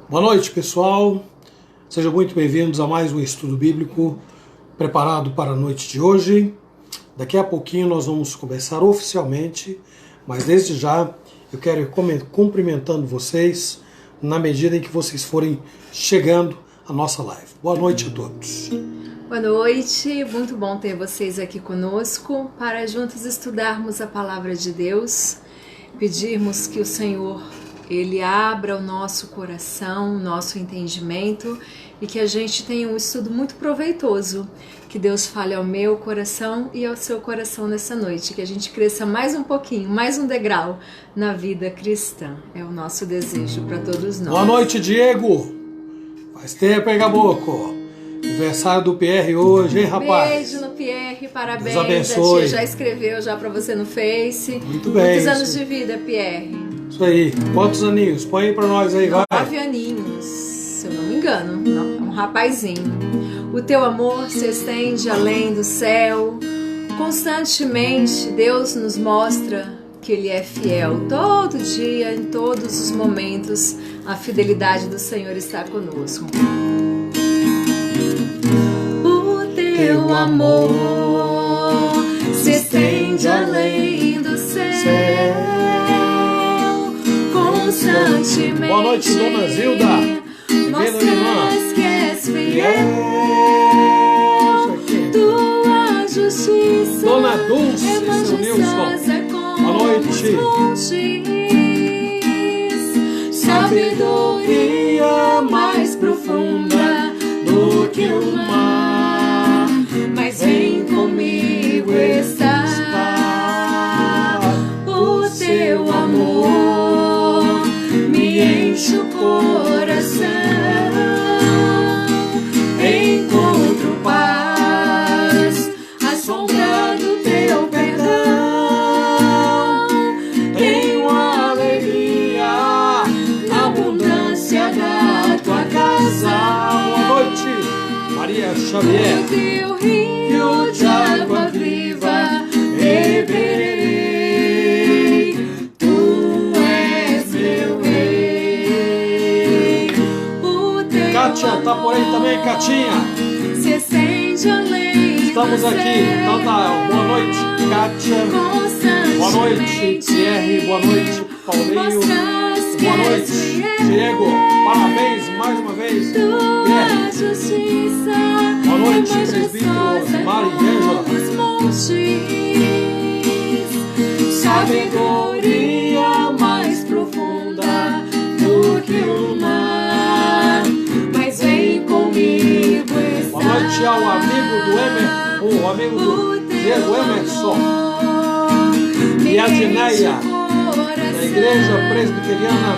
Boa noite, pessoal. Sejam muito bem-vindos a mais um estudo bíblico preparado para a noite de hoje. Daqui a pouquinho nós vamos começar oficialmente, mas desde já eu quero ir cumprimentando vocês na medida em que vocês forem chegando à nossa live. Boa noite a todos. Boa noite, muito bom ter vocês aqui conosco para juntos estudarmos a palavra de Deus, pedirmos que o Senhor Ele abra o nosso coração, o nosso entendimento e que a gente tenha um estudo muito proveitoso. Que Deus fale ao meu coração e ao seu coração nessa noite. Que a gente cresça mais um pouquinho, mais um degrau na vida cristã. É o nosso desejo para todos nós. Boa noite, Diego. Faz tempo, hein, Caboclo? Aniversário do Pierre hoje, hein, rapaz? Beijo no Pierre, parabéns. Deus abençoe. A tia já escreveu já para você no Face. Muito bem. Muitos anos de vida, Pierre. Isso aí. Quantos aninhos? Põe aí pra nós aí, vai. 9 aninhos, se eu não me engano. Não, é um rapazinho. O teu amor se estende além do céu. Constantemente Deus nos mostra que Ele é fiel. Todo dia, em todos os momentos, a fidelidade do Senhor está conosco. O teu amor se estende além do céu. Constantemente. Boa noite, Dona Zilda. Mostras que és fiel. Tua justiça Dona Dulce, é seu majestosa Nilson. como Boa noite. os montes. Sabedoria mais profunda do que o mar. Mas vem comigo estar. O teu amor me enche o coração. Encontro paz, à sombra do teu perdão. Tenho alegria na abundância da tua casa. Boa noite, Maria Xavier. O teu rio de água viva beberei. Tu és meu rei. O teu Kátia, tá por aí também, Catinha? se estende além. Estamos aqui. Então tá, boa noite, Kátia. Boa noite, Pierre. Boa noite, Paulinho. Boa noite, Diego. Parabéns mais uma vez, Pierre. Boa noite, presbítero Mari e Ângela. Sabedoria mais profunda do que o mar. Mas vem comigo estar. Boa noite ao amigo do o amigo do Diego Emerson e a Dineia, da Igreja Presbiteriana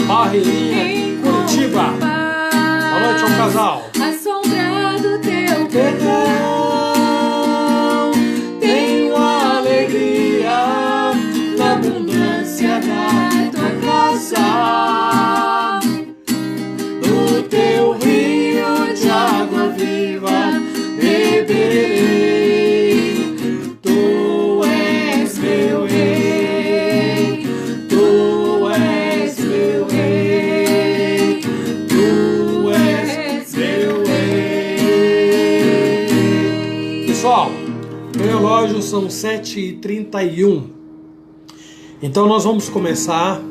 Barreirinha, Curitiba. Boa noite ao casal. A sombra do teu perdão, tenho alegria na abundância da tua casa. Do teu rio de água viva beberei. Tu és meu rei. Tu és meu rei. Tu és meu rei. Pessoal, o relógio são 7h31. Então nós vamos começar.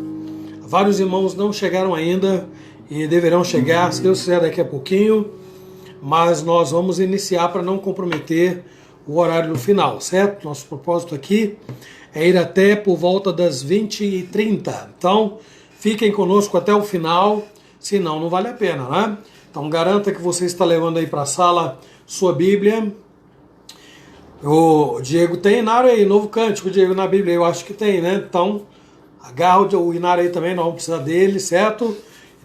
Vários irmãos não chegaram ainda e deverão chegar, se Deus quiser, daqui a pouquinho. Mas nós vamos iniciar para não comprometer o horário no final, certo? Nosso propósito aqui é ir até por volta das 20h30. Então, fiquem conosco até o final, senão não vale a pena, né? Então, garanta que você está levando aí para a sala sua Bíblia. O Diego tem Inário aí, novo cântico, Diego, na Bíblia, eu acho que tem, né? Então, agarra o Inário aí também, nós vamos precisar dele, certo?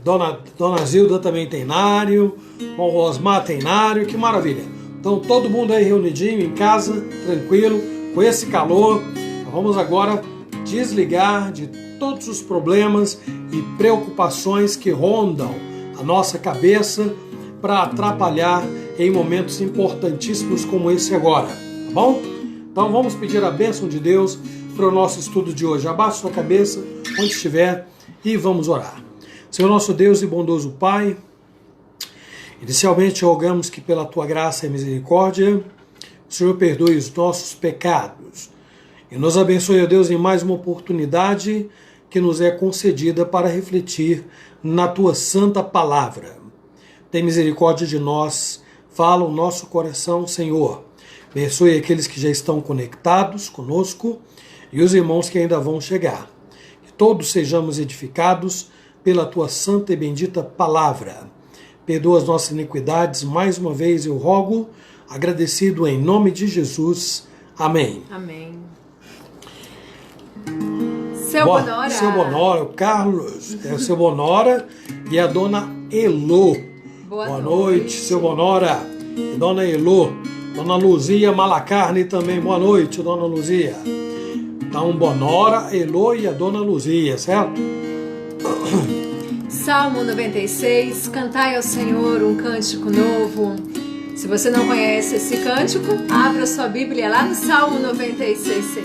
Dona Zilda também tem Inário, o Rosmar tem Inário, que maravilha. Então, todo mundo aí reunidinho em casa, tranquilo, com esse calor. Vamos agora desligar de todos os problemas e preocupações que rondam a nossa cabeça para atrapalhar em momentos importantíssimos como esse agora, tá bom? Então vamos pedir a bênção de Deus para o nosso estudo de hoje. Abaixe sua cabeça onde estiver e vamos orar. Senhor nosso Deus e bondoso Pai, inicialmente rogamos que pela Tua graça e misericórdia, o Senhor perdoe os nossos pecados e nos abençoe, ó Deus, em mais uma oportunidade que nos é concedida para refletir na Tua santa palavra. Tem misericórdia de nós, fala o nosso coração, Senhor. Abençoe aqueles que já estão conectados conosco e os irmãos que ainda vão chegar. Que todos sejamos edificados pela Tua santa e bendita palavra. Perdoa as nossas iniquidades, mais uma vez eu rogo, agradecido em nome de Jesus. Amém. Amém. Seu Bonora. Seu Bonora, o Carlos, é o seu Bonora e a dona Elô. Boa noite, seu Bonora e dona Elô. Dona Luzia Malacarne também, boa noite, dona Luzia. Então, Bonora, Elô e a dona Luzia, certo? Salmo 96, cantai ao Senhor um cântico novo. Se você não conhece esse cântico, abra sua Bíblia lá no Salmo 96.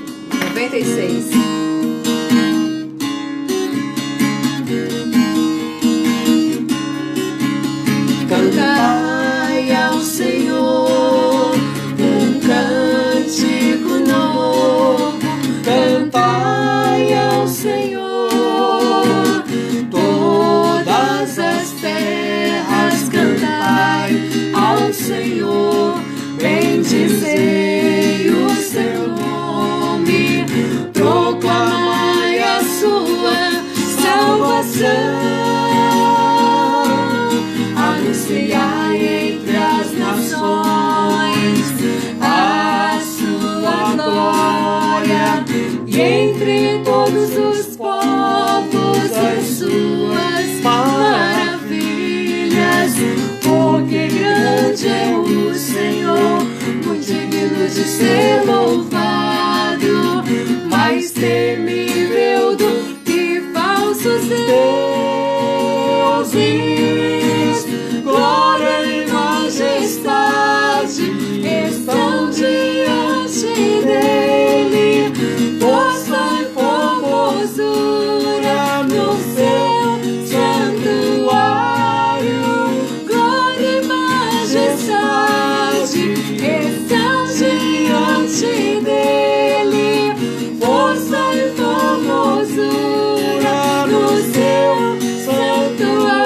Cantai ao Senhor um cântico novo. Cantai ao Senhor todas as terras. Cantai ao Senhor, bendizei o seu nome, proclamai a sua salvação. Anunciai entre as nações a sua glória, e entre todos os povos as suas maravilhas. Porque grande é o Senhor, muito digno de ser louvado, mais temível do que falsos deuses. Glória e majestade estão diante dele, força e formosura no seu santuário. Glória e majestade estão diante dele, força e formosura no seu santuário.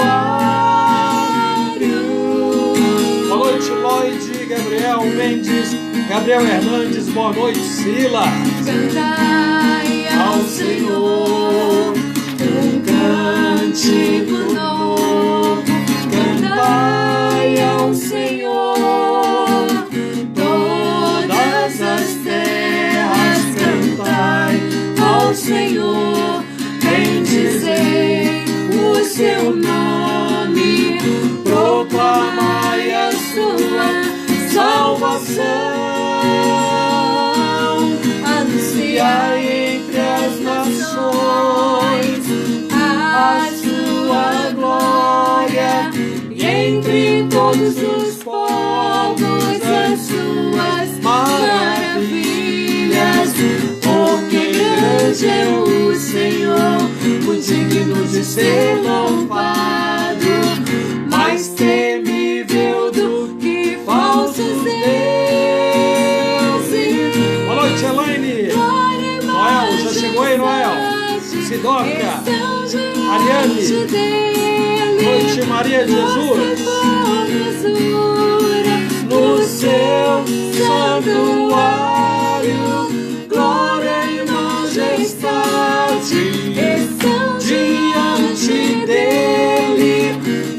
Boa noite, Lloyd, Gabriel Mendes, Gabriel Hernandes, boa noite, Sila. Cantai ao Senhor um cântico novo. Cantai ao Senhor todas as terras. Cantai ao Senhor, bendizei o seu nome, proclamai a sua salvação. Anunciai entre as nações a sua glória, e entre todos os povos as suas maravilhas. Porque grande é o Senhor, muito digno de ser louvado, mais temível do que falsos deuses. Boa noite, Elaine. Noel, já chegou aí, Noel? Sidoca, Ariane. Boa noite, Maria de Jesus. No seu santuário, glória e majestade estão diante dele,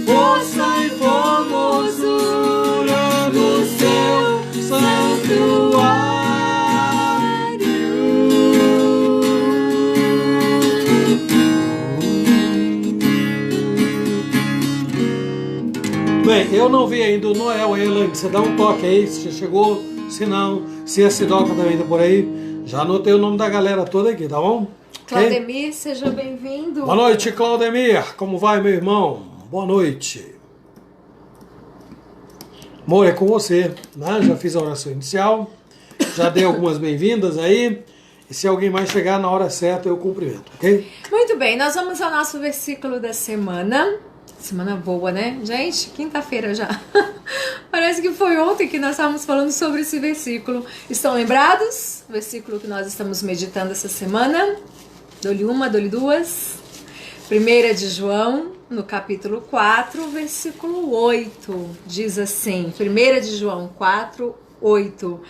força e formosura no seu santuário. Bem, eu não vi ainda o Noel, Elaine, você dá um toque aí, se já chegou, se não, se a Sidoca também tá por aí, já anotei o nome da galera toda aqui, tá bom? Claudemir, seja bem-vindo. Boa noite, Claudemir, como vai, meu irmão? Boa noite. Amor, é com você, né? Já fiz a oração inicial, já dei algumas bem-vindas aí, E se alguém mais chegar na hora certa, eu cumprimento, ok? Muito bem, nós vamos ao nosso versículo da semana. Semana boa, né? Gente, quinta-feira já. Parece que foi ontem que nós estávamos falando sobre esse versículo. Estão lembrados? O versículo que nós estamos meditando essa semana. Dou-lhe uma, dou-lhe duas. 1 de João, no capítulo 4, versículo 8. Diz assim, 1 de João 4, 8.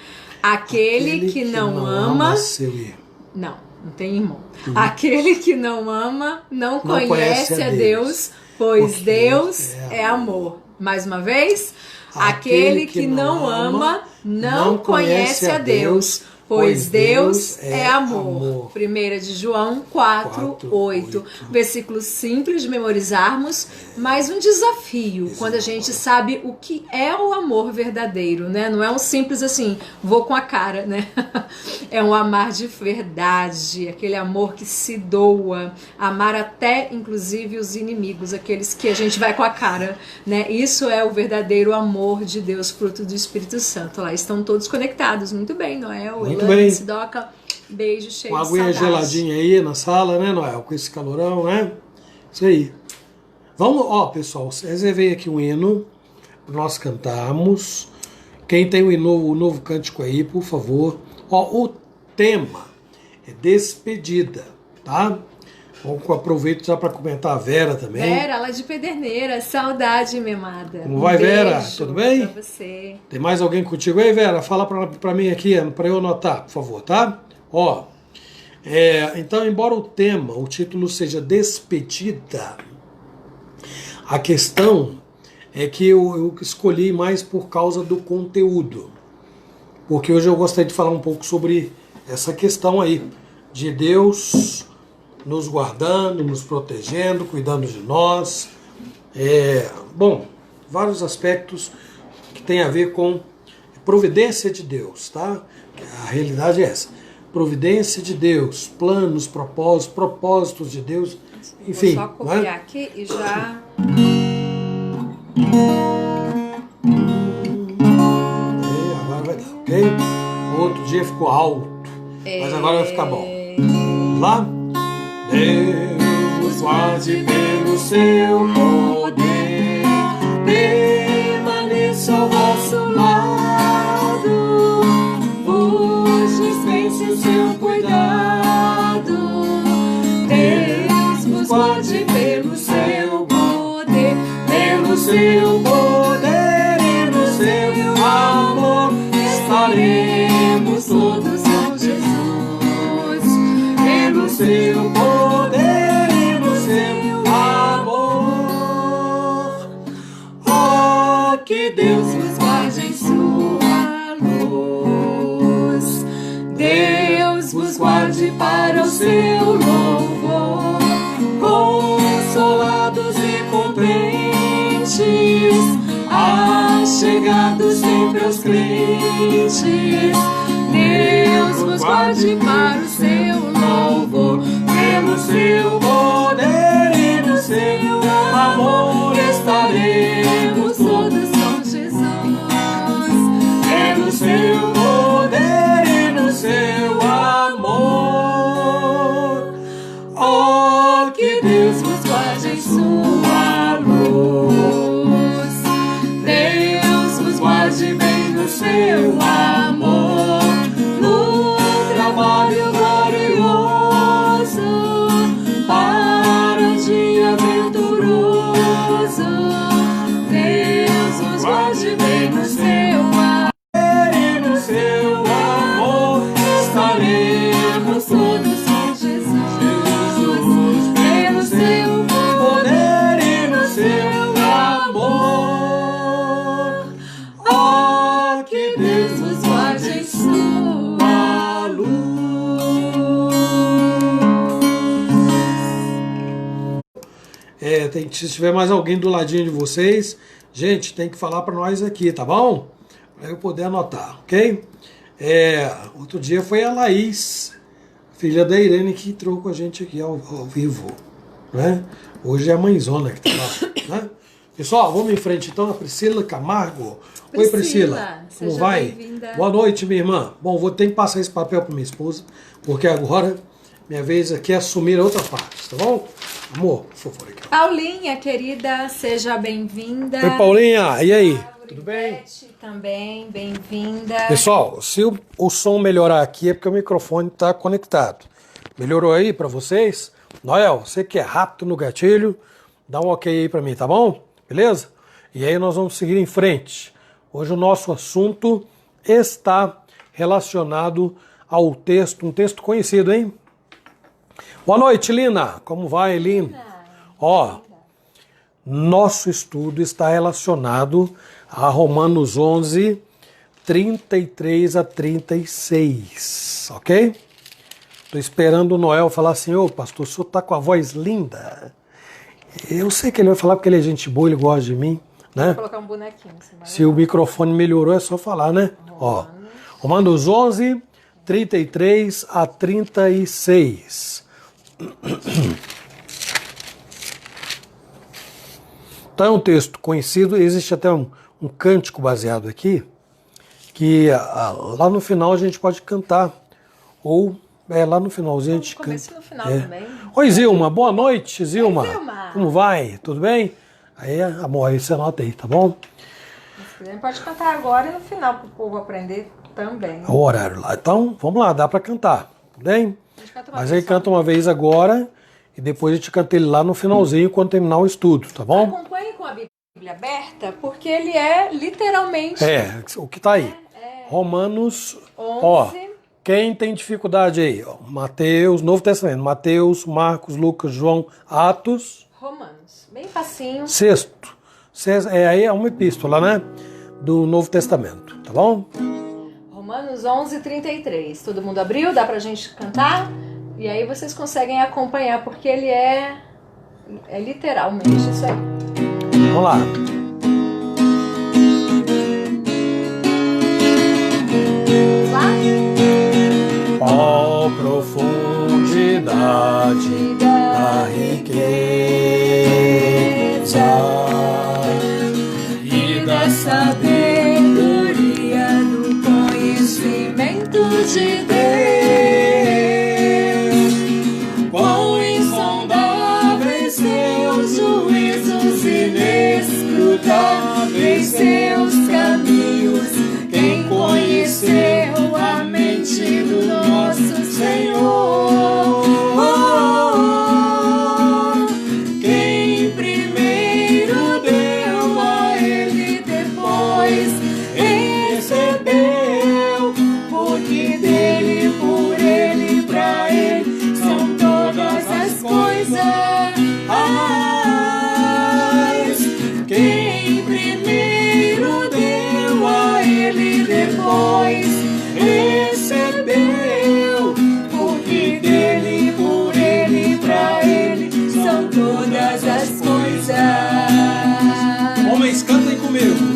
Aquele que não ama seu irmão. Não tem irmão. Aquele que não ama não conhece a Deus, pois Deus é amor. Mais uma vez, aquele que não ama não conhece a Deus, pois Deus é amor. 1 de João 4, 8. Versículo simples de memorizarmos, mas um desafio quando a gente sabe o que é o amor verdadeiro, né? Não é um simples assim, vou com a cara, né? É um amar de verdade, aquele amor que se doa, amar até inclusive os inimigos, aqueles que a gente vai com a cara, né? Isso é o verdadeiro amor de Deus, fruto do Espírito Santo. Lá estão todos conectados, muito bem, Noel, Elane, Sidoca, beijo, cheio uma de aguinha saudade. geladinha aí na sala, né, Noel? Com esse calorão, né? Isso aí. Vamos, ó, pessoal, reservei aqui um hino para nós cantarmos. Quem tem o novo cântico aí, por favor. Ó, o tema é despedida, tá? Vamos aproveito já para comentar a Vera também. Vera, lá de Pederneira, saudade, minha amada. Como vai, Vera? Beijo Tudo bem? pra você. Tem mais alguém contigo aí, Vera? Fala para mim aqui, para eu anotar, por favor, tá? Ó, então, embora o título seja Despedida, a questão é que eu escolhi mais por causa do conteúdo. Porque hoje eu gostaria de falar um pouco sobre essa questão aí, de Deus nos guardando, nos protegendo, cuidando de nós. Bom, vários aspectos que tem a ver com providência de Deus, tá? A realidade é essa. Providência de Deus, planos, propósitos de Deus, enfim. Vou só copiar aqui e já... Agora vai dar, ok? Outro dia ficou alto, mas agora vai ficar bom. Vamos lá? Deus guarde pelo seu poder, permaneça ao vosso lado, vos dispense o seu cuidado. Deus vos guarde pelo seu poder, pelo seu poder e no seu amor estaremos todos com Jesus, pelo seu poder e no seu amor. Oh, que Deus vos guarde em sua luz, Deus vos guarde para o seu louvor, consolados e contentes, achegados sempre aos crentes. Deus vos guarde para o seu louvor, pelo seu poder e no seu amor estaremos todos com Jesus, pelo seu poder e no seu amor. Oh, que Deus vos guarde em sua luz, Deus vos guarde bem no seu amor, no trabalho glorioso, para o dia venturoso. Deus vos guarde bem no seu amor e no seu amor estaremos todos com Jesus, pelo seu poder e no seu amor. Oh, que Deus vos guarde em sua luz. Se tiver mais alguém do ladinho de vocês, gente, tem que falar para nós aqui, tá bom? Para eu poder anotar, ok? Outro dia foi a Laís, filha da Irene, que entrou com a gente aqui ao vivo, né? Hoje é a mãezona que tá lá, né? Pessoal, vamos em frente então a Priscila Camargo. Oi, Priscila. Como seja vai? bem-vinda. Boa noite, minha irmã. Bom, vou ter que passar esse papel para minha esposa, porque agora minha vez aqui é assumir a outra parte, tá bom? Amor, por favor, aqui. Paulinha, querida, seja bem-vinda. Oi, Paulinha. E aí? Tudo bem? Beth, também, bem-vinda. Pessoal, se o som melhorar aqui é porque o microfone está conectado. Melhorou aí para vocês? Noel, você que é rápido no gatilho, dá um ok aí para mim, tá bom? Beleza? E aí nós vamos seguir em frente. Hoje o nosso assunto está relacionado ao texto, um texto conhecido, hein? Boa noite, Lina. Como vai, Lina? Ó, nosso estudo está relacionado a Romanos 11, 33 a 36, ok? Estou esperando o Noel falar assim, ô pastor, o senhor está com a voz linda. Eu sei que ele vai falar porque ele é gente boa, ele gosta de mim, né? Vou colocar um bonequinho. Se o microfone melhorou é só falar, né? Ó, Romanos 11, 33 a 36. Então é um texto conhecido, existe até um cântico baseado aqui, que lá no final a gente pode cantar, ou lá no finalzinho a gente canta. No final também. Oi, Zilma, boa noite, Zilma. Oi, Zilma. Como vai? Tudo bem? Aí, amor, aí você anota aí, tá bom? Se quiser, pode cantar agora e no final para o povo aprender também. O horário lá. Então, vamos lá, dá pra cantar, tudo bem? Mas aí canta uma vez agora e depois a gente canta ele lá no finalzinho quando terminar o estudo, tá bom? Acompanhe com a Bíblia aberta, porque ele é literalmente... O que tá aí. Romanos 11. Ó, quem tem dificuldade aí? Ó, Mateus, Novo Testamento, Mateus, Marcos, Lucas, João, Atos. Romanos, bem facinho. Sexto. Aí é uma epístola, né? Do Novo Testamento, tá bom? Romanos 11, 33. Todo mundo abriu? Dá pra gente cantar? E aí vocês conseguem acompanhar, porque ele é literalmente isso aí. Vamos lá. Ó profundidade da riqueza e da sabedoria do conhecimento de Deus. Quão insondáveis seus juízos, inescrutáveis seus caminhos. Quem conheceu a mente do nosso Senhor? Quem primeiro deu a Ele, depois recebeu, porque dele, por Ele, pra Ele são todas as coisas. Quem primeiro deu a Ele, depois recebeu, porque dele, por Ele, pra Ele são todas as coisas. Homens, cantem comigo.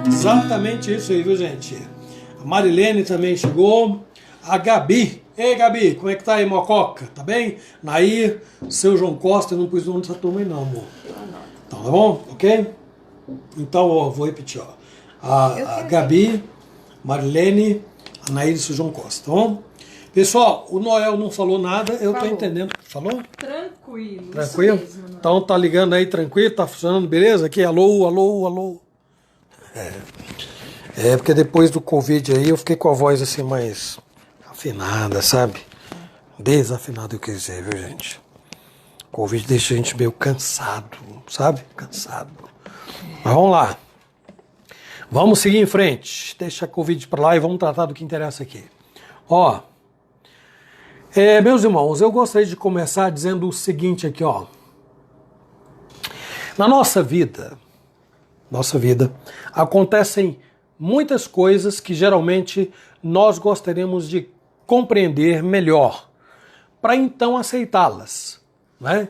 Exatamente isso aí, viu, gente? A Marilene também chegou. A Gabi. Ei, Gabi, como é que tá aí, Mococa? Tá bem? Nair, seu João Costa, eu não pus o nome dessa turma aí não, amor. Então, tá bom? Ok? Então, ó, vou repetir, ó. A Gabi, Marilene, a Nair e seu João Costa, tá bom? Pessoal, o Noel não falou nada, eu tô entendendo. Falou? Tranquilo. Tranquilo? Isso mesmo, então tá ligando aí tranquilo, tá funcionando, beleza? Aqui, alô, alô, alô. Porque depois do Covid aí eu fiquei com a voz assim mais desafinada, sabe? Desafinado eu quis dizer, viu, gente? O Covid deixa a gente meio cansado, sabe? Cansado. Mas vamos lá. Vamos seguir em frente. Deixa a Covid para lá e vamos tratar do que interessa aqui. Ó, meus irmãos, eu gostaria de começar dizendo o seguinte aqui, ó. Na nossa vida, acontecem muitas coisas que geralmente nós gostaríamos de compreender melhor, para então aceitá-las, né?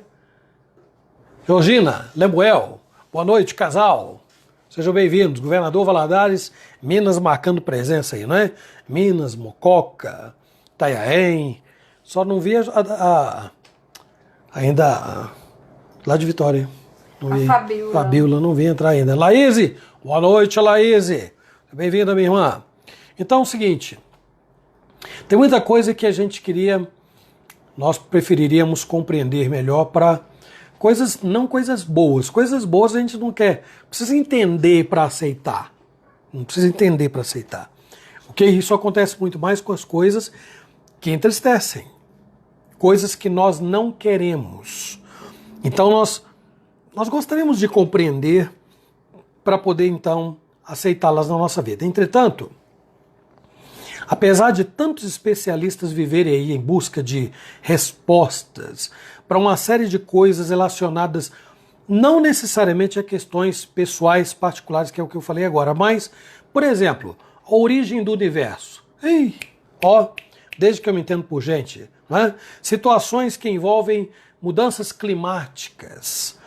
Georgina, Lemuel, boa noite, casal. Sejam bem-vindos. Governador Valadares, Minas marcando presença aí, né? Minas, Mococa, Itanhaém. Só não vi ainda lá de Vitória. Fabíola, não vi entrar ainda. Laíse, boa noite, Laíse. Bem-vinda, minha irmã. Então é o seguinte, tem muita coisa que a gente nós preferiríamos compreender melhor para não coisas boas. Coisas boas a gente não quer. Precisa entender para aceitar. Não precisa entender para aceitar. Ok? Isso acontece muito mais com as coisas que entristecem. Coisas que nós não queremos. Então nós gostaríamos de compreender para poder então aceitá-las na nossa vida. Entretanto, apesar de tantos especialistas viverem aí em busca de respostas para uma série de coisas relacionadas não necessariamente a questões pessoais particulares, que é o que eu falei agora, mas, por exemplo, a origem do universo. Desde que eu me entendo por gente, né? Situações que envolvem mudanças climáticas,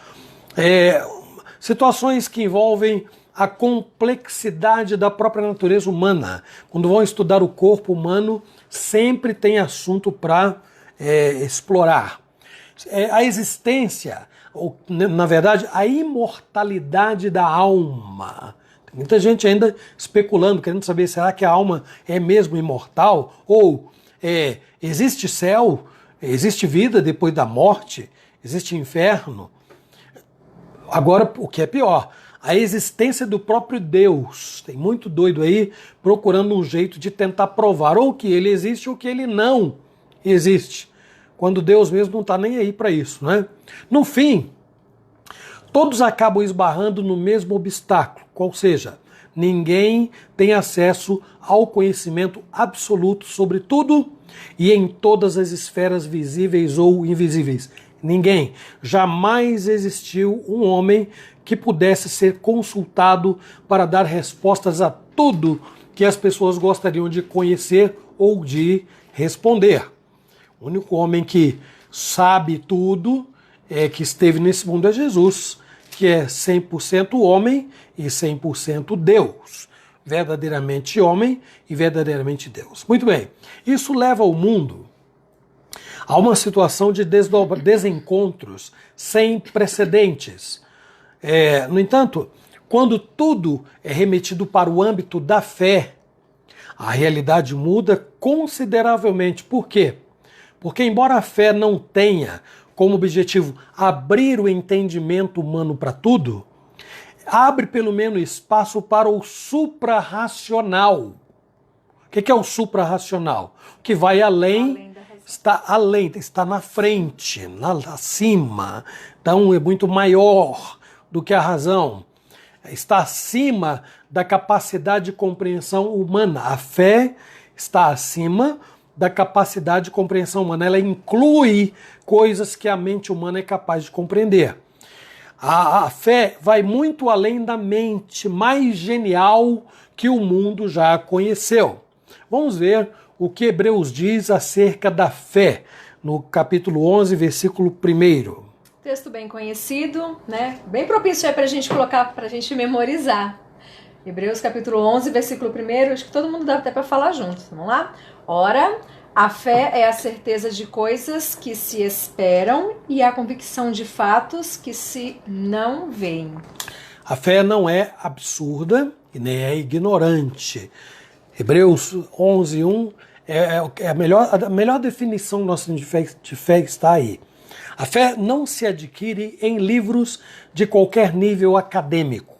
situações que envolvem a complexidade da própria natureza humana. Quando vão estudar o corpo humano, sempre tem assunto para explorar. A existência, ou, na verdade, a imortalidade da alma. Tem muita gente ainda especulando, querendo saber, será que a alma é mesmo imortal? Ou existe céu? Existe vida depois da morte? Existe inferno? Agora, o que é pior, a existência do próprio Deus. Tem muito doido aí procurando um jeito de tentar provar ou que ele existe ou que ele não existe. Quando Deus mesmo não está nem aí para isso, né? No fim, todos acabam esbarrando no mesmo obstáculo, qual seja, ninguém tem acesso ao conhecimento absoluto sobre tudo e em todas as esferas visíveis ou invisíveis. Ninguém. Jamais existiu um homem que pudesse ser consultado para dar respostas a tudo que as pessoas gostariam de conhecer ou de responder. O único homem que sabe tudo, que esteve nesse mundo é Jesus, que é 100% homem e 100% Deus. Verdadeiramente homem e verdadeiramente Deus. Muito bem, isso leva o mundo a uma situação de desencontros sem precedentes. No entanto, quando tudo é remetido para o âmbito da fé, a realidade muda consideravelmente. Por quê? Porque embora a fé não tenha como objetivo abrir o entendimento humano para tudo, abre pelo menos espaço para o suprarracional. O que é o suprarracional? Que vai além, está na frente, acima, então é muito maior do que a razão. Está acima da capacidade de compreensão humana. A fé está acima da capacidade de compreensão humana. Ela inclui coisas que a mente humana é capaz de compreender. A fé vai muito além da mente mais genial que o mundo já conheceu. Vamos ver o que Hebreus diz acerca da fé, no capítulo 11, versículo 1. Texto bem conhecido, né? Bem propício para a gente colocar, para a gente memorizar. Hebreus capítulo 11, versículo 1, acho que todo mundo dá até para falar junto. Vamos lá? Ora, a fé é a certeza de coisas que se esperam e a convicção de fatos que se não veem. A fé não é absurda e nem é ignorante. Hebreus 11, 1 é a melhor definição nossa de fé está aí. A fé não se adquire em livros de qualquer nível acadêmico.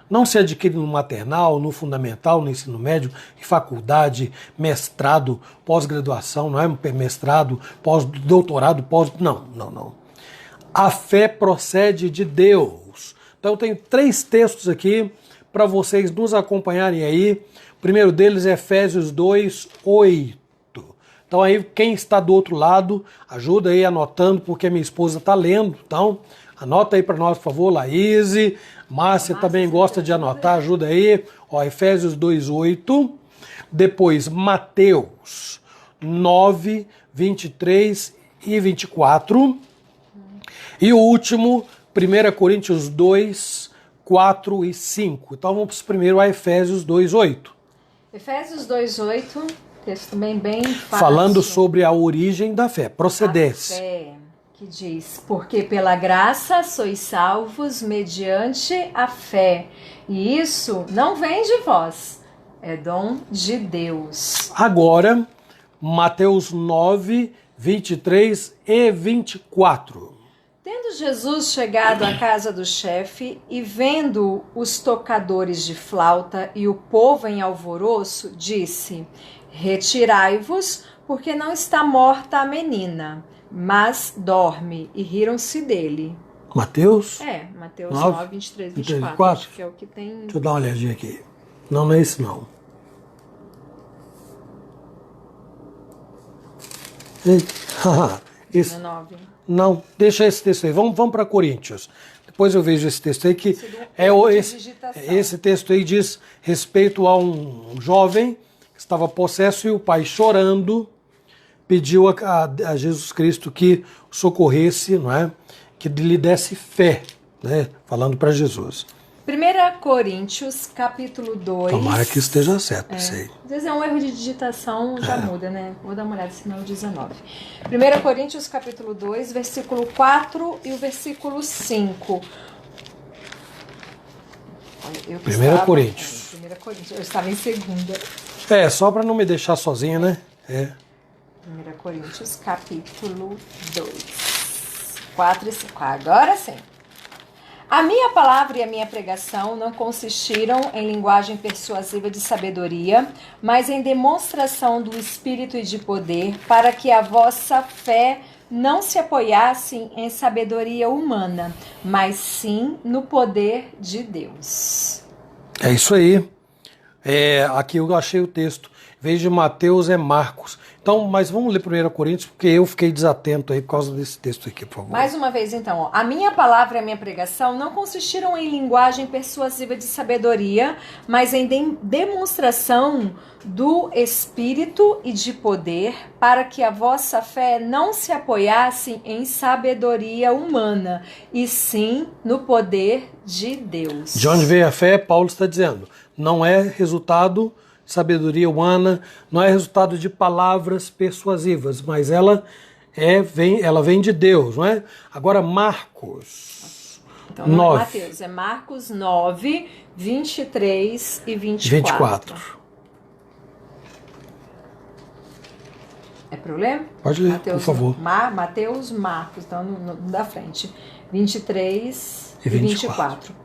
não se adquire no maternal, no fundamental, no ensino médio, em faculdade, mestrado, pós-graduação, não é mestrado, pós-doutorado, não. A fé procede de Deus. Então eu tenho 3 textos aqui para vocês nos acompanharem aí. O primeiro deles é Efésios 2:8. Então aí quem está do outro lado, ajuda aí anotando, porque minha esposa está lendo. Então anota aí para nós, por favor, Laís. Márcia também gosta de anotar, ajuda aí. Ó, Efésios 2:8. Depois Mateus 9, 23 e 24. E o último, 1 Coríntios 2, 4 e 5. Então vamos primeiro a Efésios 2:8. Efésios 2:8, texto também bem fácil. Falando sobre a origem da fé, procedência. A fé, que diz, porque pela graça sois salvos mediante a fé. E isso não vem de vós, é dom de Deus. Agora, Mateus 9, 23 e 24. Tendo Jesus chegado à casa do chefe e vendo os tocadores de flauta e o povo em alvoroço, disse: retirai-vos, porque não está morta a menina, mas dorme. E riram-se dele. Mateus? Mateus 9, 23 e 24. Acho que é o que tem. Deixa eu dar uma olhadinha aqui. Não é esse não. Esse. 19. Não, deixa esse texto aí. Vamos para Coríntios. Depois eu vejo esse texto aí que esse texto aí diz respeito a um jovem que estava possesso e o pai chorando pediu a Jesus Cristo que o socorresse, não é? Que lhe desse fé, né? Falando para Jesus. 1 Coríntios, capítulo 2. Tomara que esteja certo isso aí. Às vezes é um erro de digitação, já muda, né? Vou dar uma olhada, senão é o 19. 1 Coríntios, capítulo 2, versículo 4 e o versículo 5. 1 Coríntios. 1 Coríntios, eu estava em segunda. Só para não me deixar sozinha, né? 1 Coríntios, capítulo 2, 4 e 5. Agora sim. A minha palavra e a minha pregação não consistiram em linguagem persuasiva de sabedoria, mas em demonstração do Espírito e de poder, para que a vossa fé não se apoiasse em sabedoria humana, mas sim no poder de Deus. É isso aí. Aqui eu achei o texto. Em vez de Mateus é Marcos. Então, mas vamos ler 1 Coríntios, porque eu fiquei desatento aí por causa desse texto aqui, por favor. Mais uma vez, então, ó. A minha palavra e a minha pregação não consistiram em linguagem persuasiva de sabedoria, mas em demonstração do Espírito e de poder, para que a vossa fé não se apoiasse em sabedoria humana, e sim no poder de Deus. De onde veio a fé, Paulo está dizendo, não é resultado de sabedoria humana, não é resultado de palavras persuasivas, mas ela vem de Deus, não é? Agora Marcos. Então não é Mateus, é Marcos 9, 23 e 24. É problema? Pode ler, por favor. Mateus, Marcos, então no da frente. 23 e 24.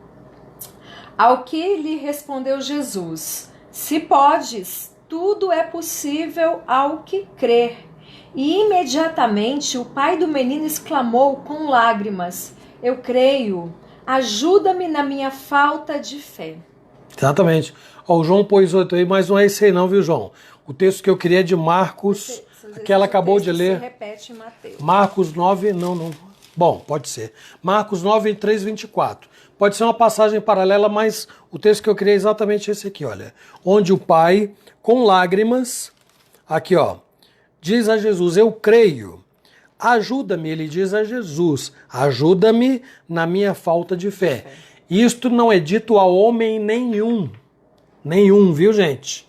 Ao que lhe respondeu Jesus: se podes, tudo é possível ao que crer. E imediatamente o pai do menino exclamou com lágrimas: eu creio, ajuda-me na minha falta de fé. Exatamente. O João pôs outro aí, mas não é esse aí não, viu, João? O texto que eu queria é de Marcos, que ela acabou de ler. Repete Mateus. Marcos 9, não. Bom, pode ser. Marcos 9, 23 e 24. Pode ser uma passagem paralela, mas o texto que eu queria é exatamente esse aqui, olha. Onde o pai, com lágrimas, aqui ó, diz a Jesus, eu creio, ajuda-me, ele diz a Jesus, ajuda-me na minha falta de fé. Isto não é dito a homem nenhum, viu gente?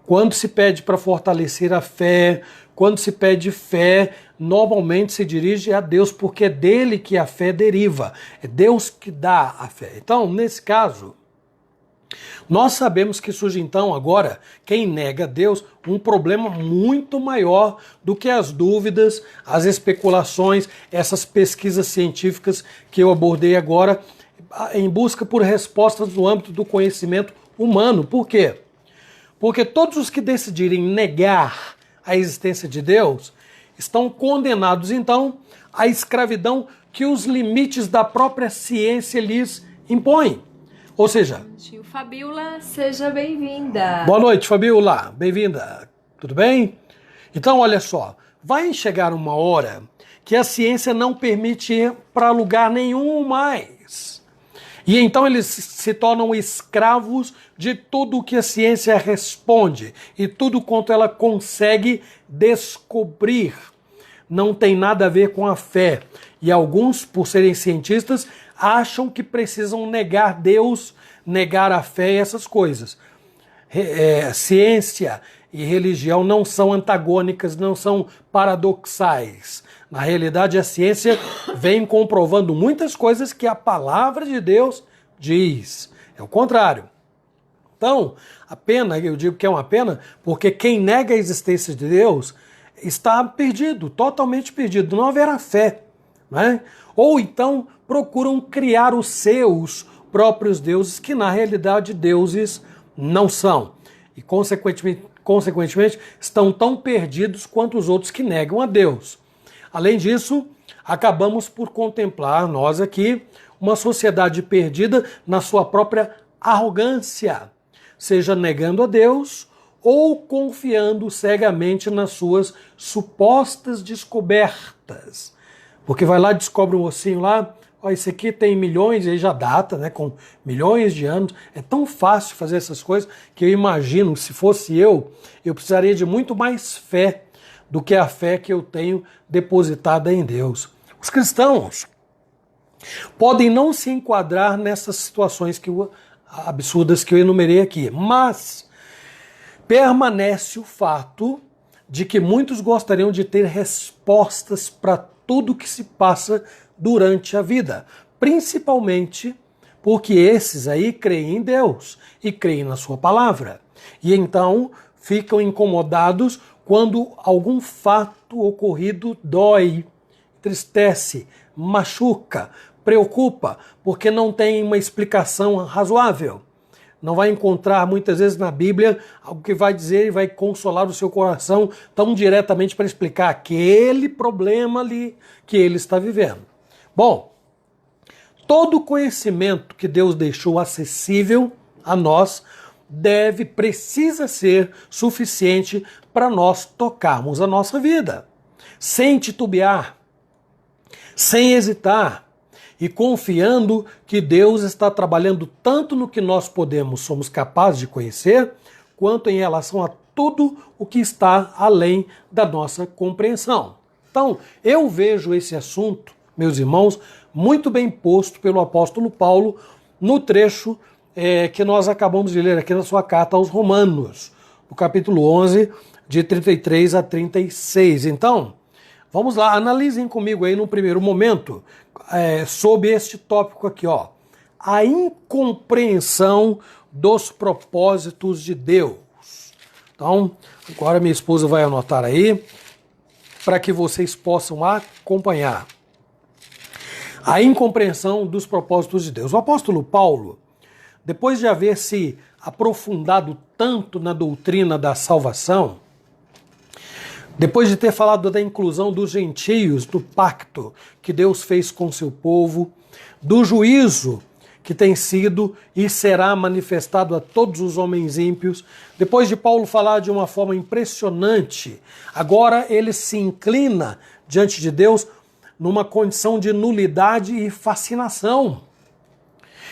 Quando se pede para fortalecer a fé, quando se pede fé, normalmente se dirige a Deus, porque é dele que a fé deriva. É Deus que dá a fé. Então, nesse caso, nós sabemos que surge então agora, quem nega Deus, um problema muito maior do que as dúvidas, as especulações, essas pesquisas científicas que eu abordei agora, em busca por respostas no âmbito do conhecimento humano. Por quê? Porque todos os que decidirem negar a existência de Deus estão condenados, então, à escravidão que os limites da própria ciência lhes impõem. Ou seja... Tio Fabiola, seja bem-vinda. Boa noite, Fabiola. Bem-vinda. Tudo bem? Então, olha só. Vai chegar uma hora que a ciência não permite ir para lugar nenhum mais. E então eles se tornam escravos de tudo o que a ciência responde e tudo quanto ela consegue descobrir. Não tem nada a ver com a fé. E alguns, por serem cientistas, acham que precisam negar Deus, negar a fé e essas coisas. Ciência e religião não são antagônicas, não são paradoxais. Na realidade, a ciência vem comprovando muitas coisas que a palavra de Deus diz. É o contrário. Então, a pena, eu digo que é uma pena, porque quem nega a existência de Deus está perdido, totalmente perdido. Não haverá fé, né? Ou então procuram criar os seus próprios deuses, que na realidade deuses não são. E consequentemente estão tão perdidos quanto os outros que negam a Deus. Além disso, acabamos por contemplar, nós aqui, uma sociedade perdida na sua própria arrogância, seja negando a Deus ou confiando cegamente nas suas supostas descobertas. Porque vai lá e descobre um ossinho lá, ó, esse aqui tem milhões, e aí já data, né, com milhões de anos. É tão fácil fazer essas coisas que eu imagino, se fosse eu precisaria de muito mais fé do que a fé que eu tenho depositada em Deus. Os cristãos podem não se enquadrar nessas situações absurdas que eu enumerei aqui, mas permanece o fato de que muitos gostariam de ter respostas para tudo que se passa durante a vida, principalmente porque esses aí creem em Deus e creem na sua palavra. E então ficam incomodados quando algum fato ocorrido dói, entristece, machuca, preocupa, porque não tem uma explicação razoável. Não vai encontrar muitas vezes na Bíblia algo que vai dizer e vai consolar o seu coração tão diretamente para explicar aquele problema ali que ele está vivendo. Bom, todo conhecimento que Deus deixou acessível a nós precisa ser suficiente para nós tocarmos a nossa vida, sem titubear, sem hesitar e confiando que Deus está trabalhando tanto no que nós somos capazes de conhecer, quanto em relação a tudo o que está além da nossa compreensão. Então, eu vejo esse assunto, meus irmãos, muito bem posto pelo apóstolo Paulo no trecho que nós acabamos de ler aqui na sua carta aos Romanos, no capítulo 11, de 33 a 36. Então, vamos lá, analisem comigo aí no primeiro momento sobre este tópico aqui, ó, a incompreensão dos propósitos de Deus. Então, agora minha esposa vai anotar aí, para que vocês possam acompanhar. A incompreensão dos propósitos de Deus. O apóstolo Paulo, depois de haver se aprofundado tanto na doutrina da salvação, depois de ter falado da inclusão dos gentios do pacto que Deus fez com seu povo, do juízo que tem sido e será manifestado a todos os homens ímpios, depois de Paulo falar de uma forma impressionante, agora ele se inclina diante de Deus numa condição de nulidade e fascinação.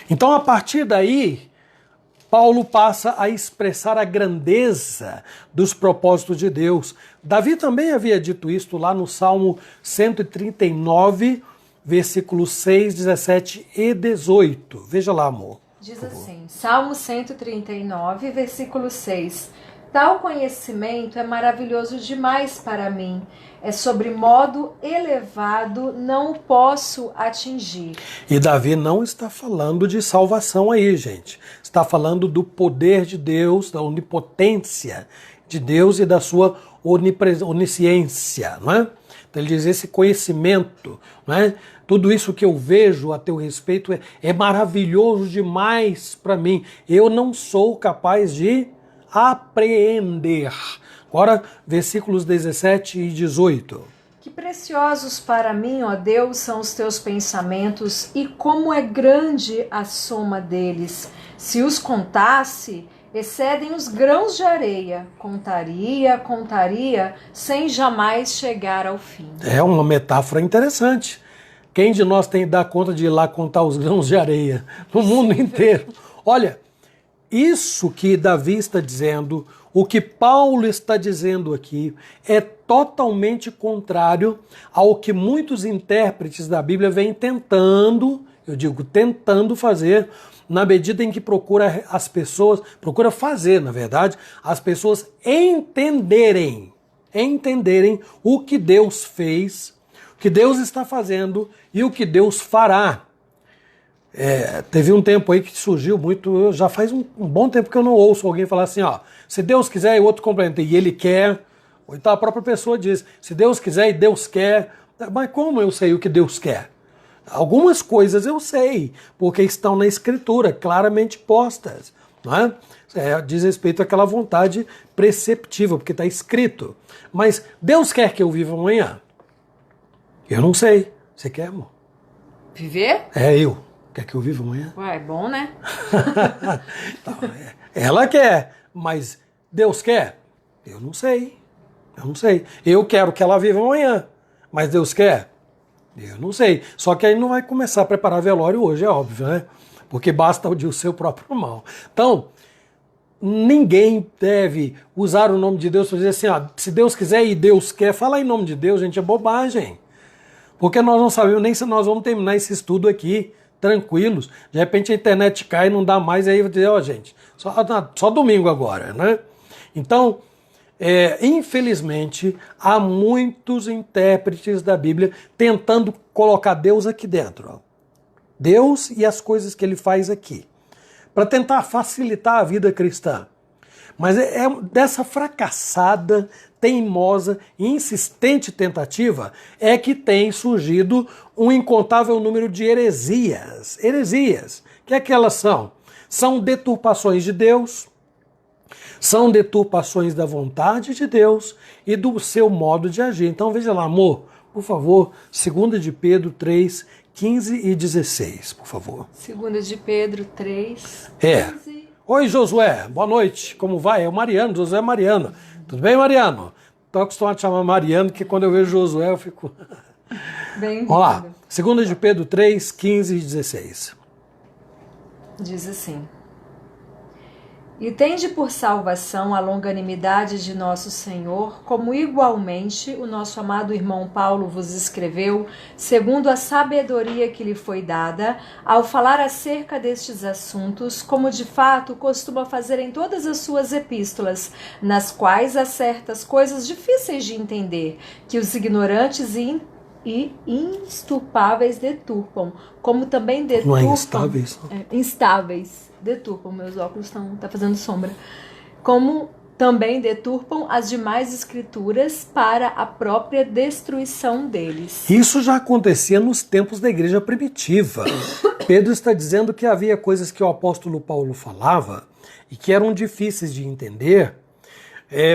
Então, a partir daí, Paulo passa a expressar a grandeza dos propósitos de Deus. Davi também havia dito isto lá no Salmo 139, versículos 6, 17 e 18. Veja lá, amor. Diz assim, Salmo 139, versículo 6. Tal conhecimento é maravilhoso demais para mim. É sobre modo elevado, não o posso atingir. E Davi não está falando de salvação aí, gente. Está falando do poder de Deus, da onipotência de Deus e da sua onisciência, não é? Então ele diz, esse conhecimento, né? Tudo isso que eu vejo a teu respeito é maravilhoso demais para mim. Eu não sou capaz de apreender. Agora, versículos 17 e 18. Que preciosos para mim, ó Deus, são os teus pensamentos, e como é grande a soma deles. Se os contasse, excedem os grãos de areia. Contaria, sem jamais chegar ao fim. É uma metáfora interessante. Quem de nós tem que dar conta de ir lá contar os grãos de areia no mundo inteiro? Olha, isso que Davi está dizendo, o que Paulo está dizendo aqui, é totalmente contrário ao que muitos intérpretes da Bíblia vêm tentando, eu digo tentando fazer, na medida em que procura fazer, na verdade, as pessoas entenderem o que Deus fez, o que Deus está fazendo e o que Deus fará. Teve um tempo aí que surgiu muito, já faz um bom tempo que eu não ouço alguém falar assim, ó, se Deus quiser e o outro complementa, e ele quer, ou então a própria pessoa diz, se Deus quiser e Deus quer, mas como eu sei o que Deus quer? Algumas coisas eu sei, porque estão na Escritura, claramente postas, não é? Diz respeito àquela vontade preceptiva, porque está escrito. Mas Deus quer que eu viva amanhã? Eu não sei. Você quer, amor? Viver? Eu. Quer que eu viva amanhã? Ué, é bom, né? Então, ela quer, mas Deus quer? Eu não sei. Eu quero que ela viva amanhã, mas Deus quer? Eu não sei. Só que aí não vai começar a preparar velório hoje, é óbvio, né? Porque basta o seu próprio mal. Então, ninguém deve usar o nome de Deus para dizer assim, ó, se Deus quiser e Deus quer, falar em nome de Deus, gente, é bobagem. Porque nós não sabemos nem se nós vamos terminar esse estudo aqui tranquilos. De repente a internet cai e não dá mais, aí vai dizer, ó, gente, só domingo agora, né? Então, infelizmente, há muitos intérpretes da Bíblia tentando colocar Deus aqui dentro. Ó. Deus e as coisas que ele faz aqui. Para tentar facilitar a vida cristã. Mas dessa fracassada, teimosa e insistente tentativa é que tem surgido um incontável número de heresias. Heresias. Que é que elas são? São deturpações de Deus, são deturpações da vontade de Deus e do seu modo de agir. Então veja lá, amor, por favor, 2 de Pedro 3, 15 e 16, por favor. 2 de Pedro 3, 15. Oi, Josué, boa noite, como vai? É o Mariano, Josué Mariano. Tudo bem, Mariano? Estou acostumado a chamar Mariano, que quando eu vejo Josué eu fico... Bem, vamos lá, 2 de Pedro 3, 15 e 16. Diz assim: E tende por salvação a longanimidade de nosso Senhor, como igualmente o nosso amado irmão Paulo vos escreveu, segundo a sabedoria que lhe foi dada, ao falar acerca destes assuntos, como de fato costuma fazer em todas as suas epístolas, nas quais há certas coisas difíceis de entender, que os ignorantes e instupáveis deturpam, como também deturpam... Não é instáveis? Instáveis. Deturpam, meus óculos tá fazendo sombra. Como também deturpam as demais escrituras para a própria destruição deles. Isso já acontecia nos tempos da igreja primitiva. Pedro está dizendo que havia coisas que o apóstolo Paulo falava e que eram difíceis de entender,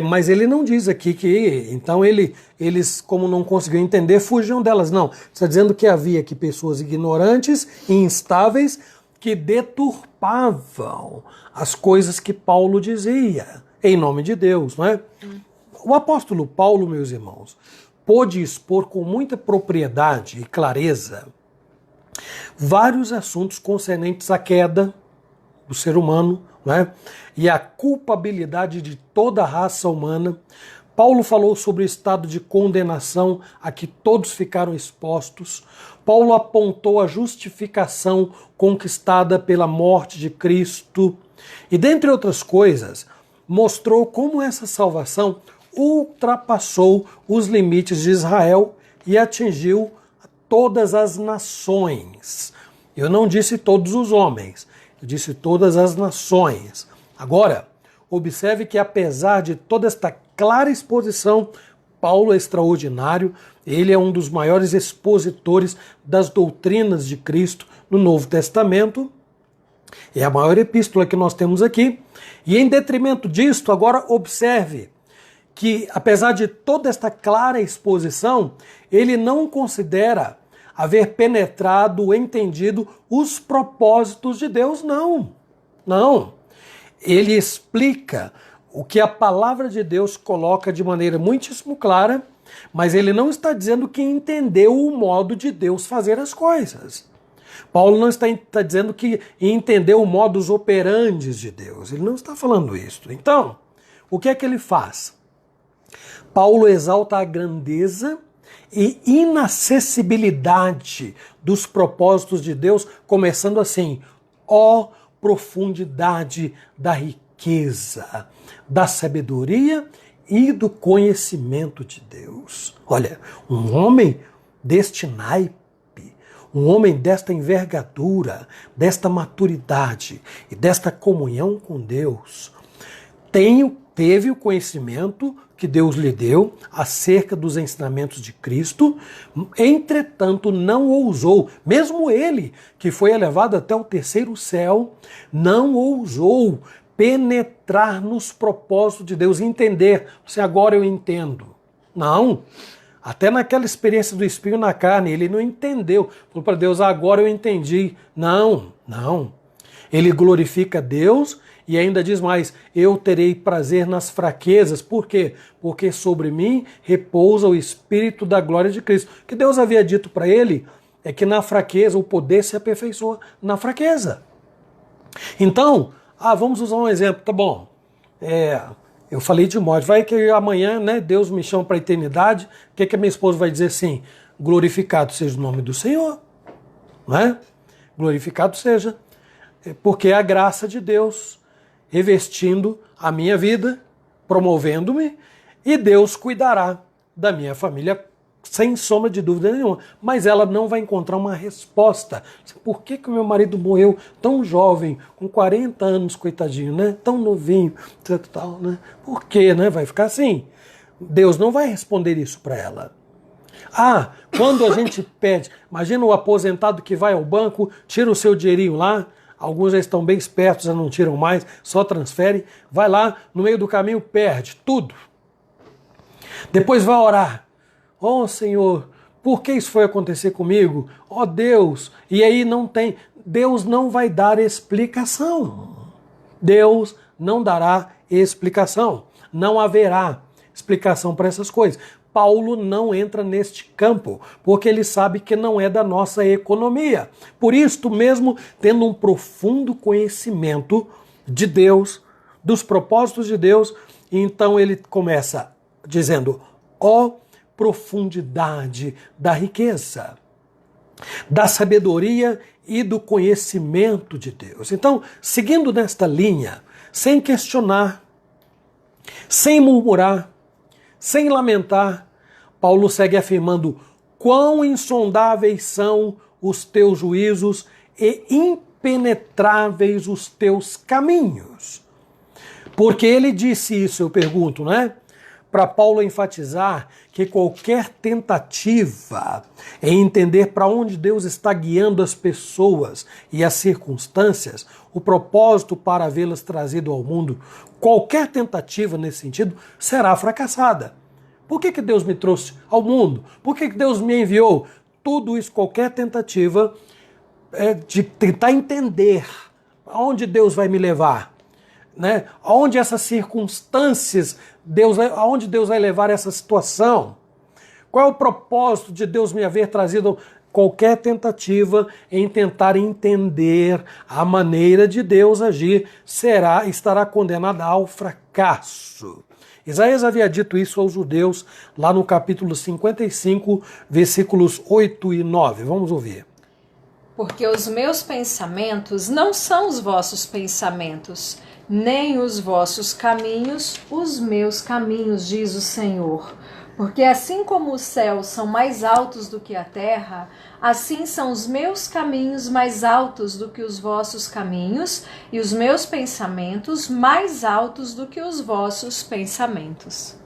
mas ele não diz aqui que, então eles, como não conseguiam entender, fugiam delas. Não, está dizendo que havia aqui pessoas ignorantes e instáveis que deturpavam as coisas que Paulo dizia, em nome de Deus, não é? O apóstolo Paulo, meus irmãos, pôde expor com muita propriedade e clareza vários assuntos concernentes à queda do ser humano, né? E a culpabilidade de toda a raça humana. Paulo falou sobre o estado de condenação a que todos ficaram expostos. Paulo apontou a justificação conquistada pela morte de Cristo. E, dentre outras coisas, mostrou como essa salvação ultrapassou os limites de Israel e atingiu todas as nações. Eu não disse todos os homens, eu disse todas as nações. Agora, observe que apesar de toda esta clara exposição, Paulo é extraordinário, ele é um dos maiores expositores das doutrinas de Cristo no Novo Testamento. É a maior epístola que nós temos aqui. E em detrimento disto, agora observe que, apesar de toda esta clara exposição, ele não considera haver penetrado, entendido os propósitos de Deus, não. Não. Ele explica o que a palavra de Deus coloca de maneira muitíssimo clara, mas ele não está dizendo que entendeu o modo de Deus fazer as coisas. Paulo não está dizendo que entendeu o modus operandi de Deus. Ele não está falando isso. Então, o que é que ele faz? Paulo exalta a grandeza e inacessibilidade dos propósitos de Deus, começando assim: ó profundidade da riqueza, da sabedoria e do conhecimento de Deus. Olha, um homem deste naipe, um homem desta envergadura, desta maturidade e desta comunhão com Deus, teve o conhecimento que Deus lhe deu acerca dos ensinamentos de Cristo, entretanto não ousou, mesmo ele, que foi elevado até o terceiro céu, não ousou penetrar nos propósitos de Deus, entender, se agora eu entendo. Não, até naquela experiência do espinho na carne, ele não entendeu, falou para Deus, agora eu entendi. Não. Ele glorifica Deus e ainda diz mais, eu terei prazer nas fraquezas. Por quê? Porque sobre mim repousa o Espírito da glória de Cristo. O que Deus havia dito para ele é que na fraqueza o poder se aperfeiçoa na fraqueza. Então, vamos usar um exemplo, tá bom. Eu falei de morte, vai que amanhã, né, Deus me chama para a eternidade, o que a minha esposa vai dizer assim? Glorificado seja o nome do Senhor, não é? Glorificado seja, porque é a graça de Deus revestindo a minha vida, promovendo-me, e Deus cuidará da minha família sem sombra de dúvida nenhuma. Mas ela não vai encontrar uma resposta. Por que o meu marido morreu tão jovem, com 40 anos, coitadinho, né? Tão novinho, tal, né? Por quê, né? Vai ficar assim. Deus não vai responder isso para ela. Quando a gente pede, imagina o aposentado que vai ao banco, tira o seu dinheirinho lá, alguns já estão bem espertos, já não tiram mais, só transferem, vai lá, no meio do caminho perde tudo. Depois vai orar. Ó Senhor, por que isso foi acontecer comigo? Ó Deus, e aí não tem, Deus não vai dar explicação. Deus não dará explicação. Não haverá explicação para essas coisas. Paulo não entra neste campo, porque ele sabe que não é da nossa economia. Por isto mesmo, tendo um profundo conhecimento de Deus, dos propósitos de Deus, então ele começa dizendo, ó profundidade da riqueza, da sabedoria e do conhecimento de Deus. Então, seguindo nesta linha, sem questionar, sem murmurar, sem lamentar, Paulo segue afirmando quão insondáveis são os teus juízos e impenetráveis os teus caminhos. Porque ele disse isso, eu pergunto, né? Para Paulo enfatizar que qualquer tentativa em entender para onde Deus está guiando as pessoas e as circunstâncias, o propósito para vê-las trazido ao mundo, qualquer tentativa nesse sentido será fracassada. Por que Deus me trouxe ao mundo? Por que Deus me enviou? Tudo isso, qualquer tentativa de tentar entender aonde Deus vai me levar, né? Aonde essas circunstâncias, aonde Deus vai levar essa situação? Qual é o propósito de Deus me haver trazido? Qualquer tentativa em tentar entender a maneira de Deus agir estará condenada ao fracasso. Isaías havia dito isso aos judeus lá no capítulo 55, versículos 8 e 9. Vamos ouvir. Porque os meus pensamentos não são os vossos pensamentos, nem os vossos caminhos, os meus caminhos, diz o Senhor. Porque assim como os céus são mais altos do que a terra, assim são os meus caminhos mais altos do que os vossos caminhos, e os meus pensamentos mais altos do que os vossos pensamentos.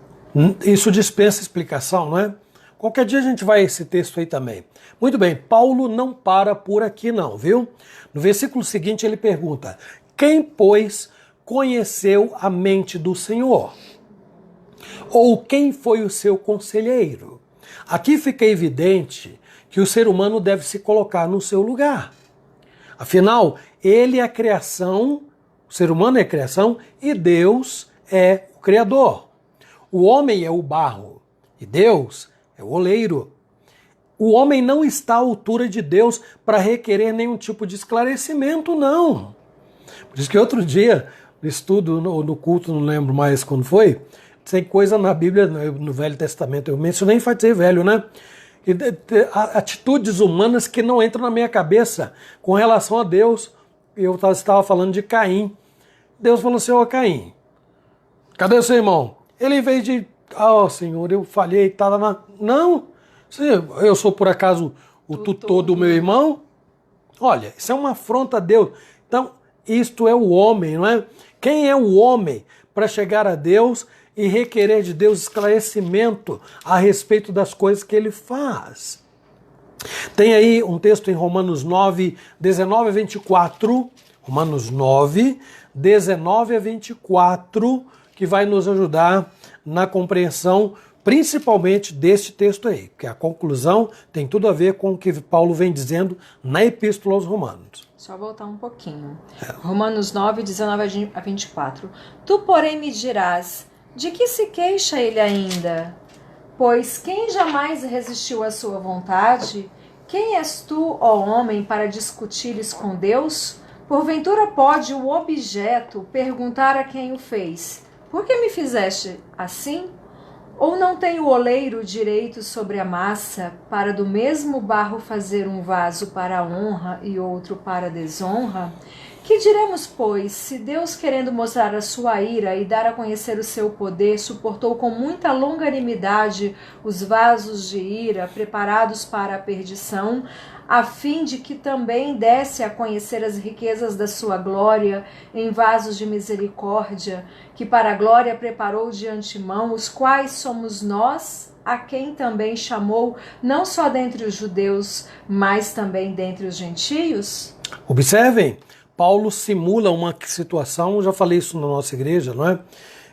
Isso dispensa explicação, não é? Qualquer dia a gente vai a esse texto aí também. Muito bem, Paulo não para por aqui não, viu? No versículo seguinte ele pergunta: quem, pois, conheceu a mente do Senhor? Ou quem foi o seu conselheiro? Aqui fica evidente que o ser humano deve se colocar no seu lugar. Afinal, ele é a criação, o ser humano é a criação e Deus é o Criador. O homem é o barro e Deus é o oleiro. O homem não está à altura de Deus para requerer nenhum tipo de esclarecimento, não. Por isso que outro dia, no estudo, no culto, não lembro mais quando foi, tem coisa na Bíblia, no Velho Testamento, eu mencionei fazer velho, né? Atitudes humanas que não entram na minha cabeça com relação a Deus. Eu estava falando de Caim. Deus falou assim: ô Caim, cadê o seu irmão? Ele, em vez de, Senhor, eu falhei, não, eu sou por acaso o tutor do meu irmão? Olha, isso é uma afronta a Deus. Então, isto é o homem, não é? Quem é o homem para chegar a Deus e requerer de Deus esclarecimento a respeito das coisas que ele faz? Tem aí um texto em Romanos 9, 19 a 24, Romanos 9, 19 a 24, que vai nos ajudar na compreensão principalmente deste texto aí, porque a conclusão tem tudo a ver com o que Paulo vem dizendo na Epístola aos Romanos. Só voltar um pouquinho. Romanos 9, 19 a 24. Tu, porém, me dirás, de que se queixa ele ainda? Pois quem jamais resistiu à sua vontade? Quem és tu, ó homem, para discutires com Deus? Porventura pode o objeto perguntar a quem o fez: por que me fizeste assim? Ou não tem o oleiro direito sobre a massa, para do mesmo barro fazer um vaso para a honra e outro para a desonra? Que diremos, pois, se Deus, querendo mostrar a sua ira e dar a conhecer o seu poder, suportou com muita longanimidade os vasos de ira preparados para a perdição, a fim de que também desse a conhecer as riquezas da sua glória em vasos de misericórdia, que para a glória preparou de antemão, os quais somos nós, a quem também chamou, não só dentre os judeus, mas também dentre os gentios? Observem, Paulo simula uma situação, já falei isso na nossa igreja, não é?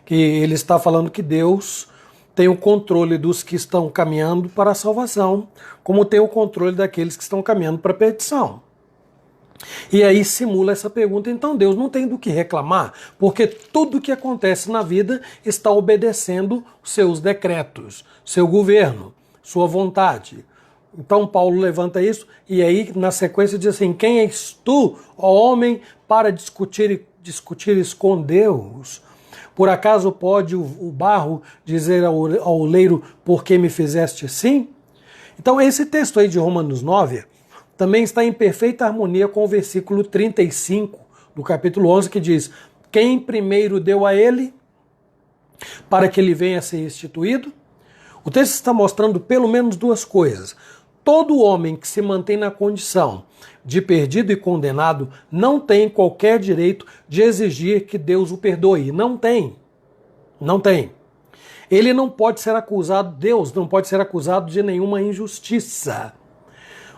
Que ele está falando que Deus tem o controle dos que estão caminhando para a salvação, como tem o controle daqueles que estão caminhando para a perdição. E aí simula essa pergunta: então Deus não tem do que reclamar, porque tudo que acontece na vida está obedecendo seus decretos, seu governo, sua vontade. Então Paulo levanta isso e aí na sequência diz assim: quem és tu, ó homem, para discutires com Deus? Por acaso pode o barro dizer ao oleiro: por que me fizeste assim? Então esse texto aí de Romanos 9 também está em perfeita harmonia com o versículo 35 do capítulo 11, que diz: quem primeiro deu a ele para que ele venha a ser instituído? O texto está mostrando pelo menos duas coisas. Todo homem que se mantém na condição de perdido e condenado não tem qualquer direito de exigir que Deus o perdoe. Não tem. Não tem. Ele não pode ser acusado, Deus não pode ser acusado de nenhuma injustiça.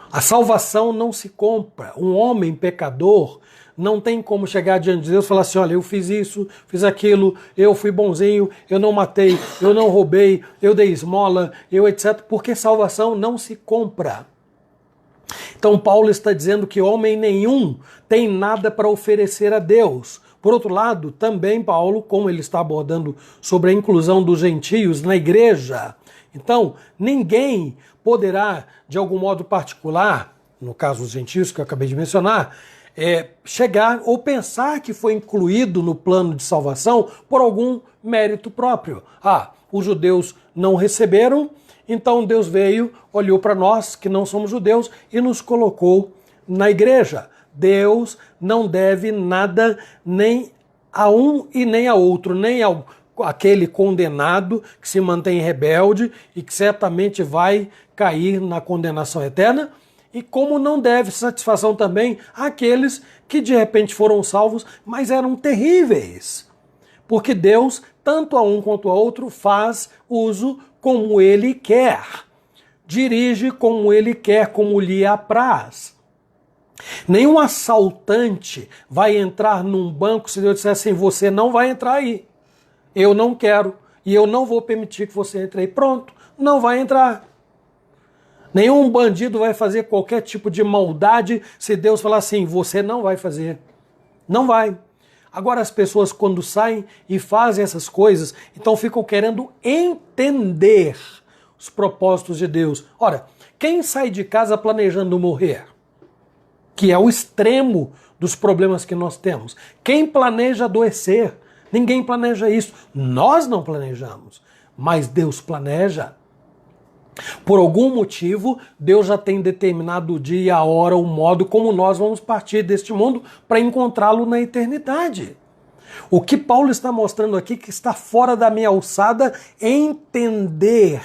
A salvação não se compra. Um homem pecador não tem como chegar diante de Deus e falar assim: olha, eu fiz isso, fiz aquilo, eu fui bonzinho, eu não matei, eu não roubei, eu dei esmola, eu etc. Porque salvação não se compra. Então Paulo está dizendo que homem nenhum tem nada para oferecer a Deus. Por outro lado, também Paulo, como ele está abordando sobre a inclusão dos gentios na igreja, então ninguém poderá, de algum modo particular, no caso dos gentios que eu acabei de mencionar, chegar ou pensar que foi incluído no plano de salvação por algum mérito próprio. Os judeus não receberam, então Deus veio, olhou para nós que não somos judeus e nos colocou na igreja. Deus não deve nada nem a um e nem a outro, nem aquele condenado que se mantém rebelde e que certamente vai cair na condenação eterna, e como não deve satisfação também àqueles que de repente foram salvos, mas eram terríveis. Porque Deus, tanto a um quanto a outro, faz uso como Ele quer. Dirige como Ele quer, como lhe apraz. Nenhum assaltante vai entrar num banco se Deus disser assim, você não vai entrar aí. Eu não quero e eu não vou permitir que você entre aí. Pronto, não vai entrar. Nenhum bandido vai fazer qualquer tipo de maldade se Deus falar assim, você não vai fazer. Não vai. Agora as pessoas quando saem e fazem essas coisas, então ficam querendo entender os propósitos de Deus. Ora, quem sai de casa planejando morrer? Que é o extremo dos problemas que nós temos. Quem planeja adoecer? Ninguém planeja isso. Nós não planejamos, mas Deus planeja. Por algum motivo, Deus já tem determinado o dia, a hora, o modo como nós vamos partir deste mundo para encontrá-lo na eternidade. O que Paulo está mostrando aqui que está fora da minha alçada é entender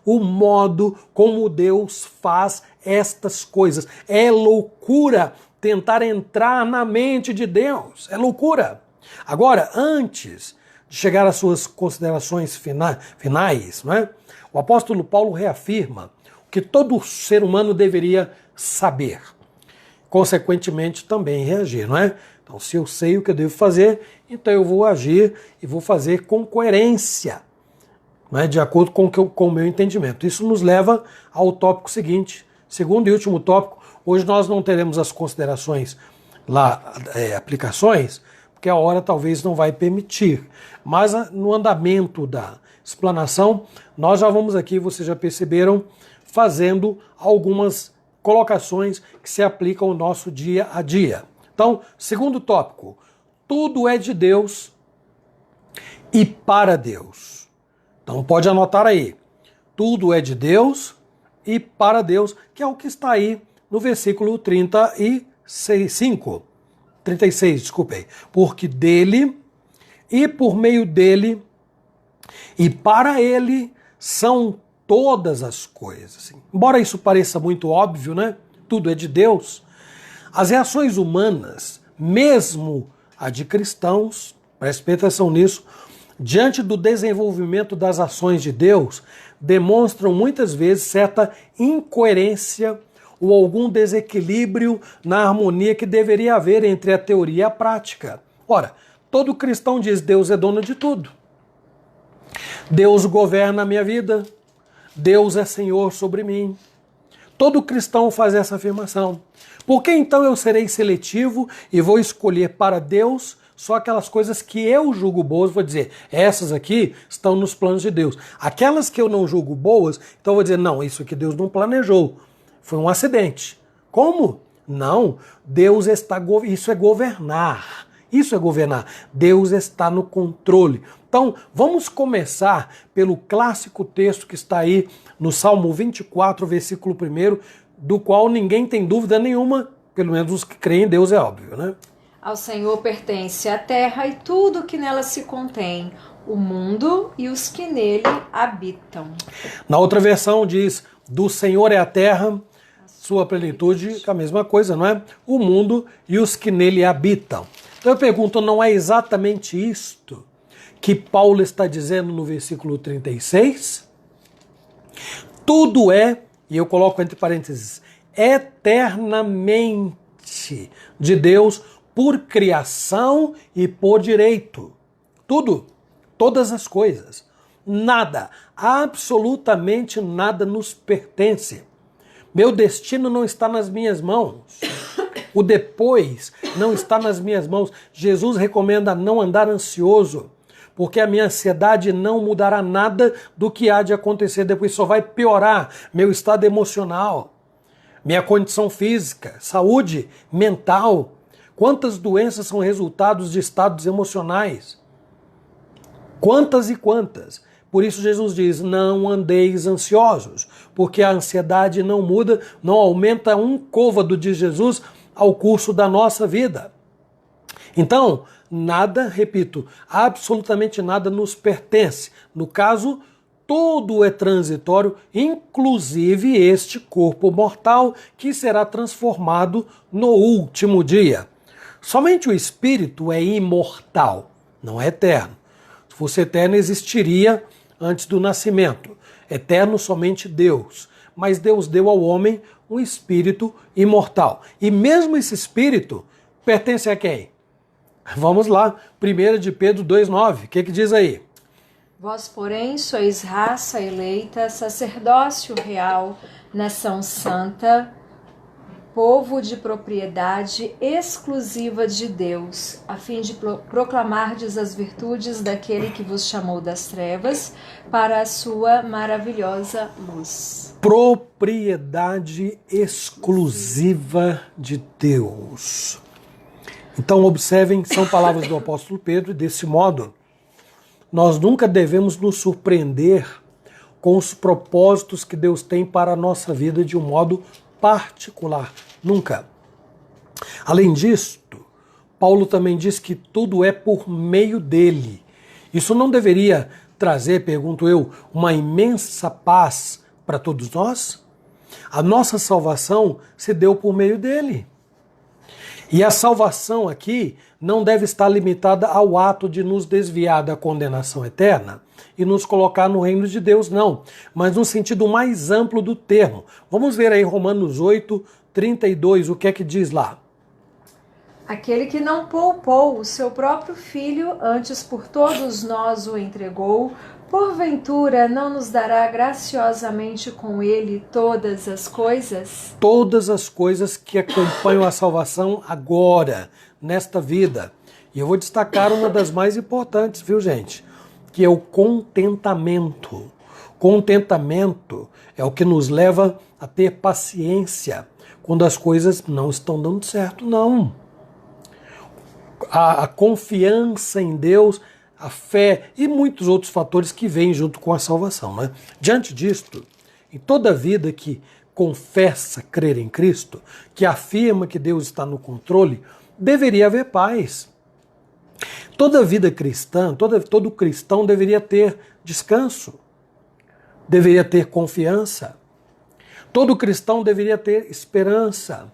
o modo como Deus faz estas coisas. É loucura tentar entrar na mente de Deus. É loucura. Agora, antes de chegar às suas considerações finais, não é? O apóstolo Paulo reafirma o que todo ser humano deveria saber. Consequentemente, também reagir, não é? Então, se eu sei o que eu devo fazer, então eu vou agir e vou fazer com coerência, não é? De acordo com o meu entendimento. Isso nos leva ao tópico seguinte, segundo e último tópico. Hoje nós não teremos as considerações lá, aplicações, porque a hora talvez não vai permitir. Mas no andamento da explanação, nós já vamos aqui, vocês já perceberam, fazendo algumas colocações que se aplicam ao nosso dia a dia. Então, segundo tópico, tudo é de Deus e para Deus. Então pode anotar aí, tudo é de Deus e para Deus, que é o que está aí no versículo 36, desculpei. Porque dele e por meio dele e para ele são todas as coisas. Embora isso pareça muito óbvio, né? Tudo é de Deus. As reações humanas, mesmo a de cristãos, preste atenção nisso, diante do desenvolvimento das ações de Deus, demonstram muitas vezes certa incoerência ou algum desequilíbrio na harmonia que deveria haver entre a teoria e a prática. Ora, todo cristão diz Deus é dono de tudo. Deus governa a minha vida. Deus é Senhor sobre mim. Todo cristão faz essa afirmação. Por que então eu serei seletivo e vou escolher para Deus só aquelas coisas que eu julgo boas? Vou dizer, essas aqui estão nos planos de Deus. Aquelas que eu não julgo boas, então eu vou dizer, não, isso aqui Deus não planejou. Foi um acidente. Como? Não, Deus está... Isso é governar. Isso é governar. Deus está no controle. Então, vamos começar pelo clássico texto que está aí no Salmo 24, versículo 1, do qual ninguém tem dúvida nenhuma, pelo menos os que creem em Deus, é óbvio, né? Ao Senhor pertence a terra e tudo que nela se contém, o mundo e os que nele habitam. Na outra versão diz, do Senhor é a terra, sua plenitude, que é a mesma coisa, não é? O mundo e os que nele habitam. Então eu pergunto, não é exatamente isto que Paulo está dizendo no versículo 36? Tudo é, e eu coloco entre parênteses, eternamente de Deus por criação e por direito. Tudo, todas as coisas. Nada, absolutamente nada nos pertence. Meu destino não está nas minhas mãos. O depois não está nas minhas mãos. Jesus recomenda não andar ansioso, porque a minha ansiedade não mudará nada do que há de acontecer depois, só vai piorar meu estado emocional, minha condição física, saúde mental. Quantas doenças são resultados de estados emocionais? Quantas e quantas? Por isso Jesus diz, não andeis ansiosos, porque a ansiedade não muda, não aumenta um côvado de Jesus ao curso da nossa vida. Então, nada, repito, absolutamente nada nos pertence. No caso, tudo é transitório, inclusive este corpo mortal que será transformado no último dia. Somente o espírito é imortal, não é eterno. fosse eterno, existiria antes do nascimento. Eterno somente Deus. Mas Deus deu ao homem um espírito imortal. E mesmo esse espírito pertence a quem? Vamos lá, 1 de Pedro 2,9. O que diz aí? Vós, porém, sois raça eleita, sacerdócio real, nação santa, povo de propriedade exclusiva de Deus, a fim de proclamardes as virtudes daquele que vos chamou das trevas para a sua maravilhosa luz. Propriedade exclusiva de Deus. Então, observem, são palavras do apóstolo Pedro, e desse modo, nós nunca devemos nos surpreender com os propósitos que Deus tem para a nossa vida de um modo particular. Nunca. Além disto, Paulo também diz que tudo é por meio dele. Isso não deveria trazer, pergunto eu, uma imensa paz para todos nós? A nossa salvação se deu por meio dele. E a salvação aqui não deve estar limitada ao ato de nos desviar da condenação eterna e nos colocar no reino de Deus, não. Mas no sentido mais amplo do termo. Vamos ver aí Romanos 8, 32, o que é que diz lá? Aquele que não poupou o seu próprio filho, antes por todos nós o entregou, porventura não nos dará graciosamente com ele todas as coisas? Todas as coisas que acompanham a salvação agora, nesta vida. E eu vou destacar uma das mais importantes, viu, gente? Que é o contentamento. Contentamento é o que nos leva a ter paciência quando as coisas não estão dando certo, não. A confiança em Deus, a fé e muitos outros fatores que vêm junto com a salvação, né? Diante disto, em toda vida que confessa crer em Cristo, que afirma que Deus está no controle, deveria haver paz. Toda vida cristã, todo cristão deveria ter descanso, deveria ter confiança. Todo cristão deveria ter esperança,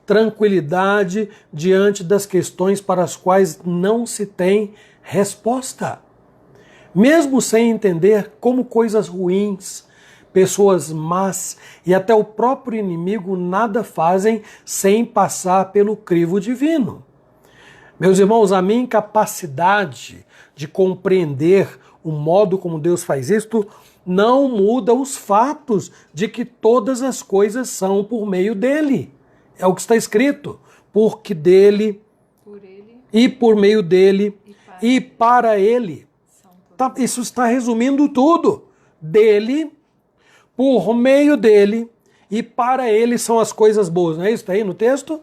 tranquilidade diante das questões para as quais não se tem resposta. Mesmo sem entender como coisas ruins, pessoas más e até o próprio inimigo nada fazem sem passar pelo crivo divino. Meus irmãos, a minha incapacidade de compreender o modo como Deus faz isto não muda os fatos de que todas as coisas são por meio dele. É o que está escrito. Porque dele, por ele, e por meio dele, e para ele. Isso está resumindo tudo. Dele, por meio dele, e para ele são as coisas boas. Não é isso? Está aí no texto?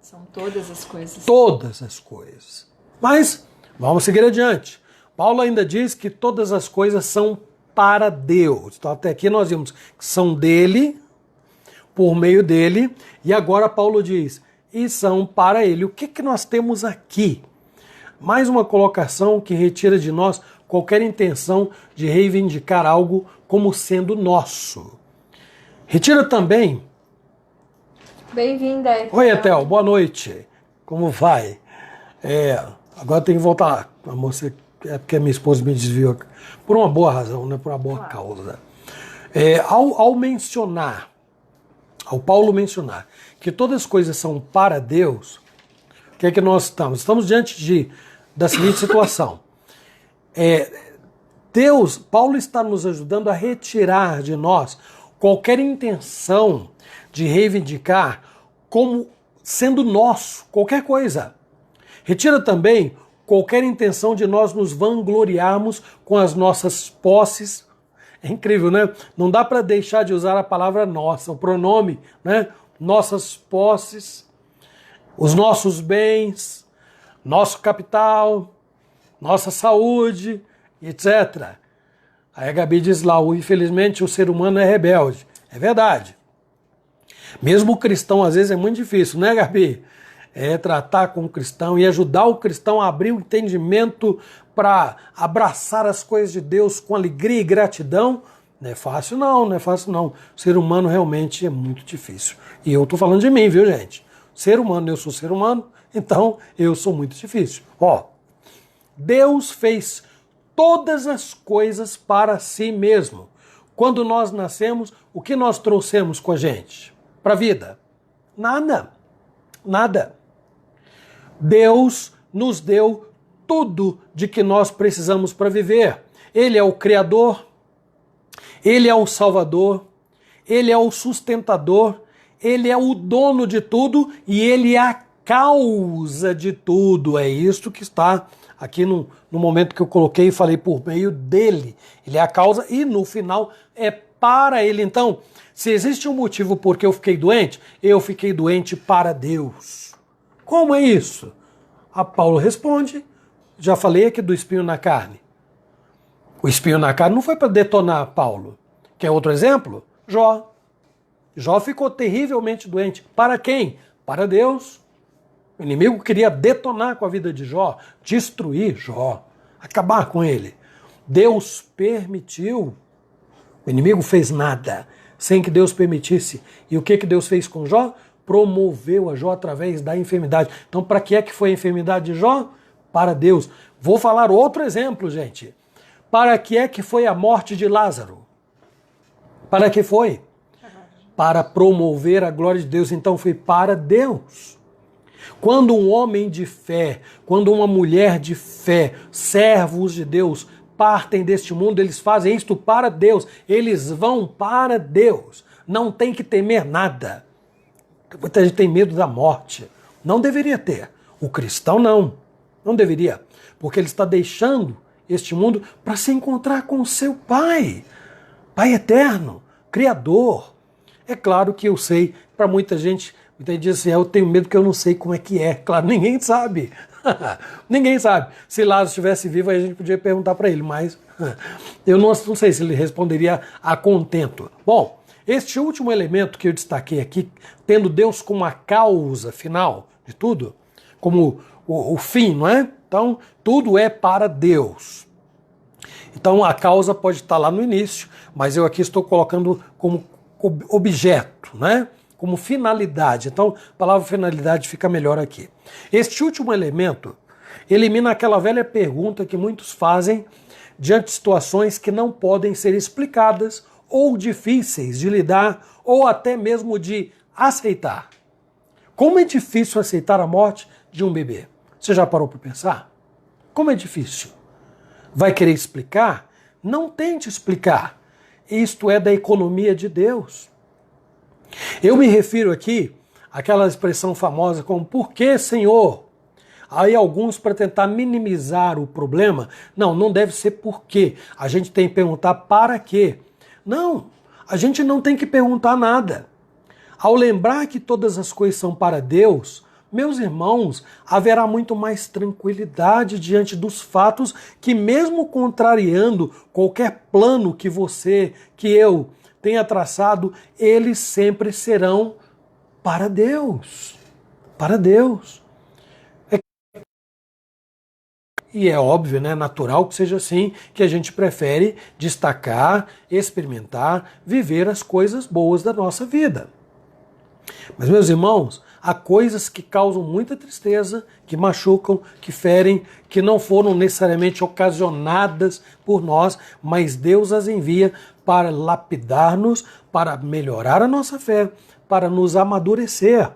São todas as coisas. Todas as coisas. Mas, vamos seguir adiante. Paulo ainda diz que todas as coisas são para Deus. Então, até aqui nós vimos que são dele, por meio dele, e agora Paulo diz, e são para ele. O que nós temos aqui? Mais uma colocação que retira de nós qualquer intenção de reivindicar algo como sendo nosso. Retira também... Bem-vinda, Etel. Oi, Etel, boa noite. Como vai? Agora tem que voltar lá. A moça, é porque a minha esposa me desviou. Por uma boa razão, né? Por uma boa causa. Ao mencionar, ao Paulo mencionar que todas as coisas são para Deus, o que é que nós estamos? Estamos diante da seguinte situação. Paulo está nos ajudando a retirar de nós qualquer intenção de reivindicar como sendo nosso, qualquer coisa. Retira também qualquer intenção de nós nos vangloriarmos com as nossas posses. É incrível, né? Não dá para deixar de usar a palavra nossa, o pronome, né? Nossas posses, os nossos bens, nosso capital, nossa saúde, etc. Aí a Gabi diz lá, infelizmente o ser humano é rebelde. É verdade. Mesmo o cristão, às vezes, é muito difícil, né, Gabi? Tratar com o cristão e ajudar o cristão a abrir o entendimento para abraçar as coisas de Deus com alegria e gratidão. Não é fácil não, não é fácil não. O ser humano realmente é muito difícil. E eu estou falando de mim, viu, gente? Ser humano, eu sou ser humano, então eu sou muito difícil. Deus fez todas as coisas para si mesmo. Quando nós nascemos, o que nós trouxemos com a gente para a vida? Nada. Nada. Deus nos deu tudo de que nós precisamos para viver. Ele é o Criador, Ele é o Salvador, Ele é o sustentador, Ele é o dono de tudo e Ele é a causa de tudo. É isto que está aqui no momento que eu coloquei e falei por meio dele. Ele é a causa e no final é para ele. Então, se existe um motivo por que eu fiquei doente para Deus. Como é isso? A Paulo responde, já falei aqui do espinho na carne. O espinho na carne não foi para detonar Paulo. Quer outro exemplo? Jó. Jó ficou terrivelmente doente. Para quem? Para Deus. O inimigo queria detonar com a vida de Jó, destruir Jó, acabar com ele. Deus permitiu. O inimigo fez nada sem que Deus permitisse. E o que Deus fez com Jó? Promoveu a Jó através da enfermidade. Então, para que é que foi a enfermidade de Jó? Para Deus. Vou falar outro exemplo, gente. Para que é que foi a morte de Lázaro? Para que foi? Para promover a glória de Deus. Então, foi para Deus. Quando um homem de fé, quando uma mulher de fé, servos de Deus, partem deste mundo, eles fazem isto para Deus. Eles vão para Deus. Não tem que temer nada. Muita gente tem medo da morte. Não deveria ter. O cristão não. Não deveria. Porque ele está deixando este mundo para se encontrar com o seu Pai. Pai eterno, Criador. É claro que eu sei, para muita gente diz assim, eu tenho medo porque eu não sei como é que é. Claro, ninguém sabe. Ninguém sabe. Se Lázaro estivesse vivo, aí a gente podia perguntar para ele, mas eu não sei se ele responderia a contento. Bom, este último elemento que eu destaquei aqui, tendo Deus como a causa final de tudo, como o fim, não é? Então, tudo é para Deus. Então, a causa pode estar lá no início, mas eu aqui estou colocando como objeto, né? Como finalidade. Então, a palavra finalidade fica melhor aqui. Este último elemento elimina aquela velha pergunta que muitos fazem diante de situações que não podem ser explicadas ou difíceis de lidar ou até mesmo de aceitar. Como é difícil aceitar a morte de um bebê? Você já parou para pensar? Como é difícil? Vai querer explicar? Não tente explicar. Isto é da economia de Deus. Eu me refiro aqui àquela expressão famosa como por que, Senhor? Aí alguns, para tentar minimizar o problema, não deve ser por quê. A gente tem que perguntar para quê. Não, a gente não tem que perguntar nada. Ao lembrar que todas as coisas são para Deus, meus irmãos, haverá muito mais tranquilidade diante dos fatos que, mesmo contrariando qualquer plano que eu tenha traçado, eles sempre serão para Deus. Para Deus. E é óbvio, né, natural que seja assim, que a gente prefere destacar, experimentar, viver as coisas boas da nossa vida. Mas, meus irmãos, há coisas que causam muita tristeza, que machucam, que ferem, que não foram necessariamente ocasionadas por nós, mas Deus as envia para lapidar-nos, para melhorar a nossa fé, para nos amadurecer.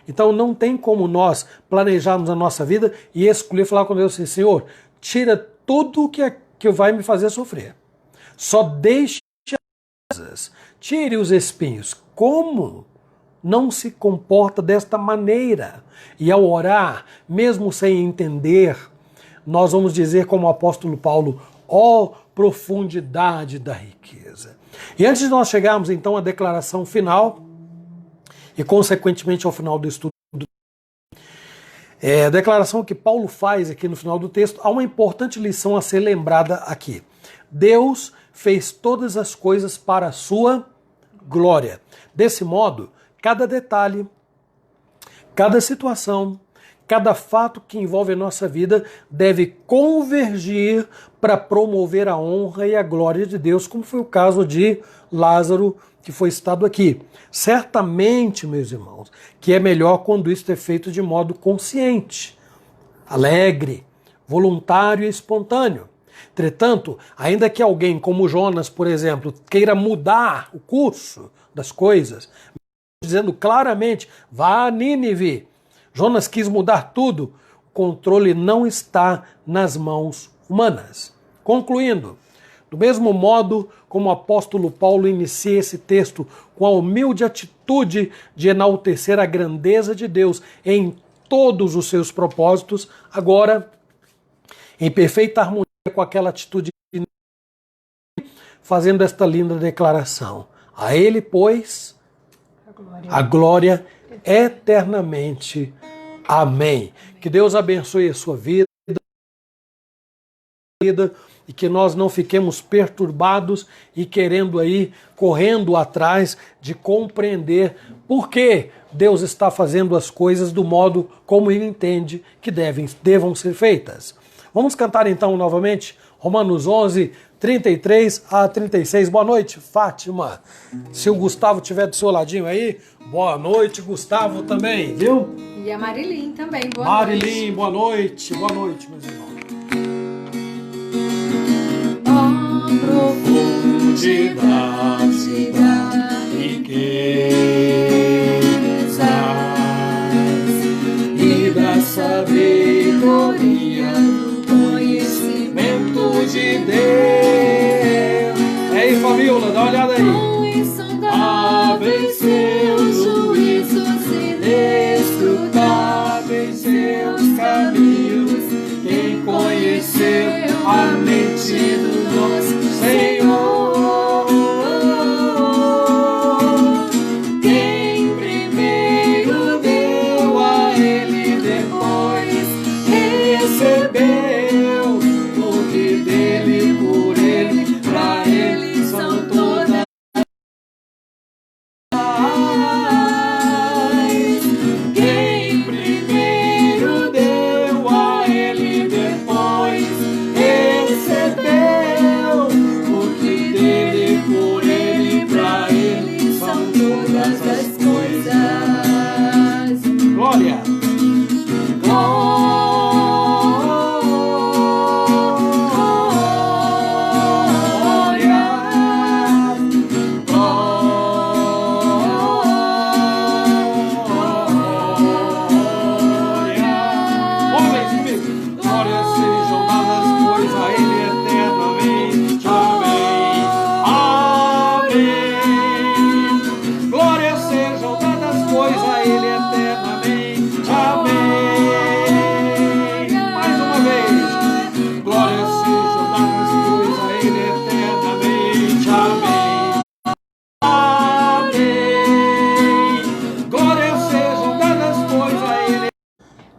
Então não tem como nós planejarmos a nossa vida e escolher falar com Deus assim, Senhor, tira tudo que vai me fazer sofrer. Só deixe as coisas, tire os espinhos. Como? Não se comporta desta maneira. E ao orar, mesmo sem entender, nós vamos dizer como o apóstolo Paulo, ó profundidade da riqueza. E antes de nós chegarmos então à declaração final, e consequentemente ao final do estudo, a declaração que Paulo faz aqui no final do texto, há uma importante lição a ser lembrada aqui. Deus fez todas as coisas para a sua glória. Desse modo, cada detalhe, cada situação, cada fato que envolve a nossa vida deve convergir para promover a honra e a glória de Deus, como foi o caso de Lázaro, que foi citado aqui. Certamente, meus irmãos, que é melhor quando isso é feito de modo consciente, alegre, voluntário e espontâneo. Entretanto, ainda que alguém como Jonas, por exemplo, queira mudar o curso das coisas, dizendo claramente, vá a Nínive. Jonas quis mudar tudo. O controle não está nas mãos humanas. Concluindo, do mesmo modo como o apóstolo Paulo inicia esse texto com a humilde atitude de enaltecer a grandeza de Deus em todos os seus propósitos, agora, em perfeita harmonia com aquela atitude, fazendo esta linda declaração. A ele, pois, a glória eternamente. Amém. Que Deus abençoe a sua vida e que nós não fiquemos perturbados e querendo aí, correndo atrás de compreender por que Deus está fazendo as coisas do modo como Ele entende que devam ser feitas. Vamos cantar então novamente Romanos 11, 33 a 36. Boa noite, Fátima. Se o Gustavo estiver do seu ladinho aí, boa noite, Gustavo também, viu? E a Marilim também, boa noite. Marilim, boa noite, meus irmãos. Profundidade da riqueza e da sabedoria do conhecimento de Deus. Ei, Fabiola, dá uma olhada aí. Seus juízos inescrutáveis, seus caminhos. Quem conheceu a mente do nosso Senhor? Quem primeiro deu a Ele, depois recebeu o que dele, por Ele, pra Ele são todas.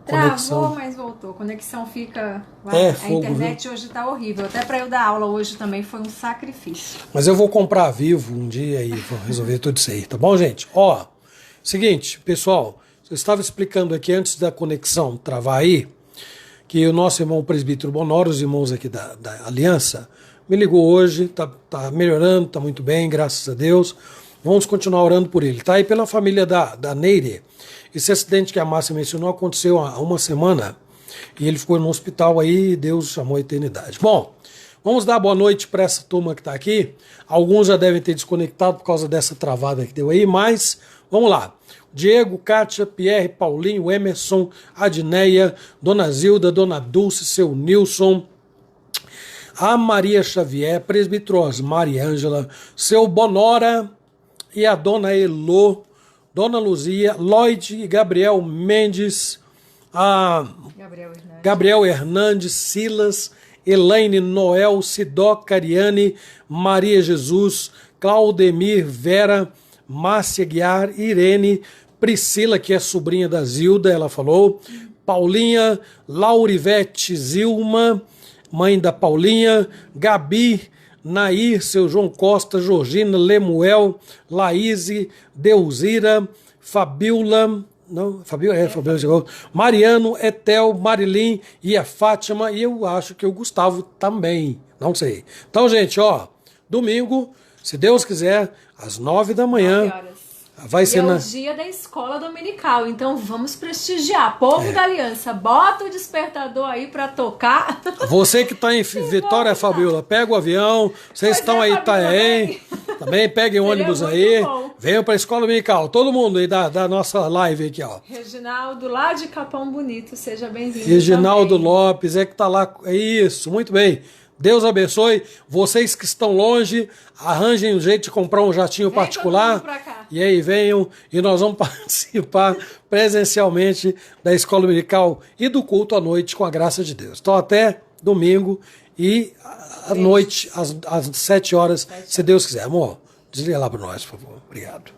Travou, mas voltou. A conexão fica... a fogo, internet viu? hoje tá horrível. Até para eu dar aula hoje também foi um sacrifício. Mas eu vou comprar Vivo um dia e vou resolver tudo isso aí, tá bom, gente? Ó, seguinte, pessoal, eu estava explicando aqui antes da conexão travar aí, que o nosso irmão presbítero Bonoro, os irmãos aqui da Aliança, me ligou hoje, tá melhorando, tá muito bem, graças a Deus. Vamos continuar orando por ele, tá? E pela família da Neire. Esse acidente que a Márcia mencionou aconteceu há uma semana e ele ficou no hospital aí e Deus chamou a eternidade. Bom, vamos dar boa noite para essa turma que está aqui. Alguns já devem ter desconectado por causa dessa travada que deu aí, mas vamos lá. Diego, Kátia, Pierre, Paulinho, Emerson, Adneia, Dona Zilda, Dona Dulce, seu Nilson, a Maria Xavier, presbítero Osmar e Ângela, seu Bonora e a Dona Elô, Dona Luzia, Lloyd e Gabriel Mendes, a Gabriel Hernandes, Silas, Elaine, Noel, Sidó, Cariane, Maria Jesus, Claudemir, Vera, Márcia Guiar, Irene, Priscila, que é sobrinha da Zilda, ela falou, Paulinha, Laurivete, Zilma, mãe da Paulinha, Gabi, Nair, seu João Costa, Georgina, Lemuel, Laíse, Deuzira, Fabiola, chegou, Mariano, Etel, Marilim e a Fátima, e eu acho que o Gustavo também, não sei. Então, gente, ó, domingo, se Deus quiser, às 9 da manhã, Vai ser é o dia da escola dominical, então vamos prestigiar. É. Povo da Aliança, bota o despertador aí pra tocar. Você que está em Vitória, Fabiola, pega o avião. Vocês estão aí em Itaém, também peguem o ônibus aí. Bom. Venham para a escola dominical. Todo mundo aí da nossa live aqui, ó. Reginaldo, lá de Capão Bonito, seja bem-vindo. Reginaldo também. Lopes, é que tá lá. É isso, muito bem. Deus abençoe. Vocês que estão longe, arranjem um jeito de comprar um jatinho Vem todo particular. mundo pra cá. E aí venham e nós vamos participar presencialmente da escola dominical e do culto à noite com a graça de Deus. Então até domingo e à noite, às 7 horas, se Deus quiser. Amor, desliga lá para nós, por favor. Obrigado.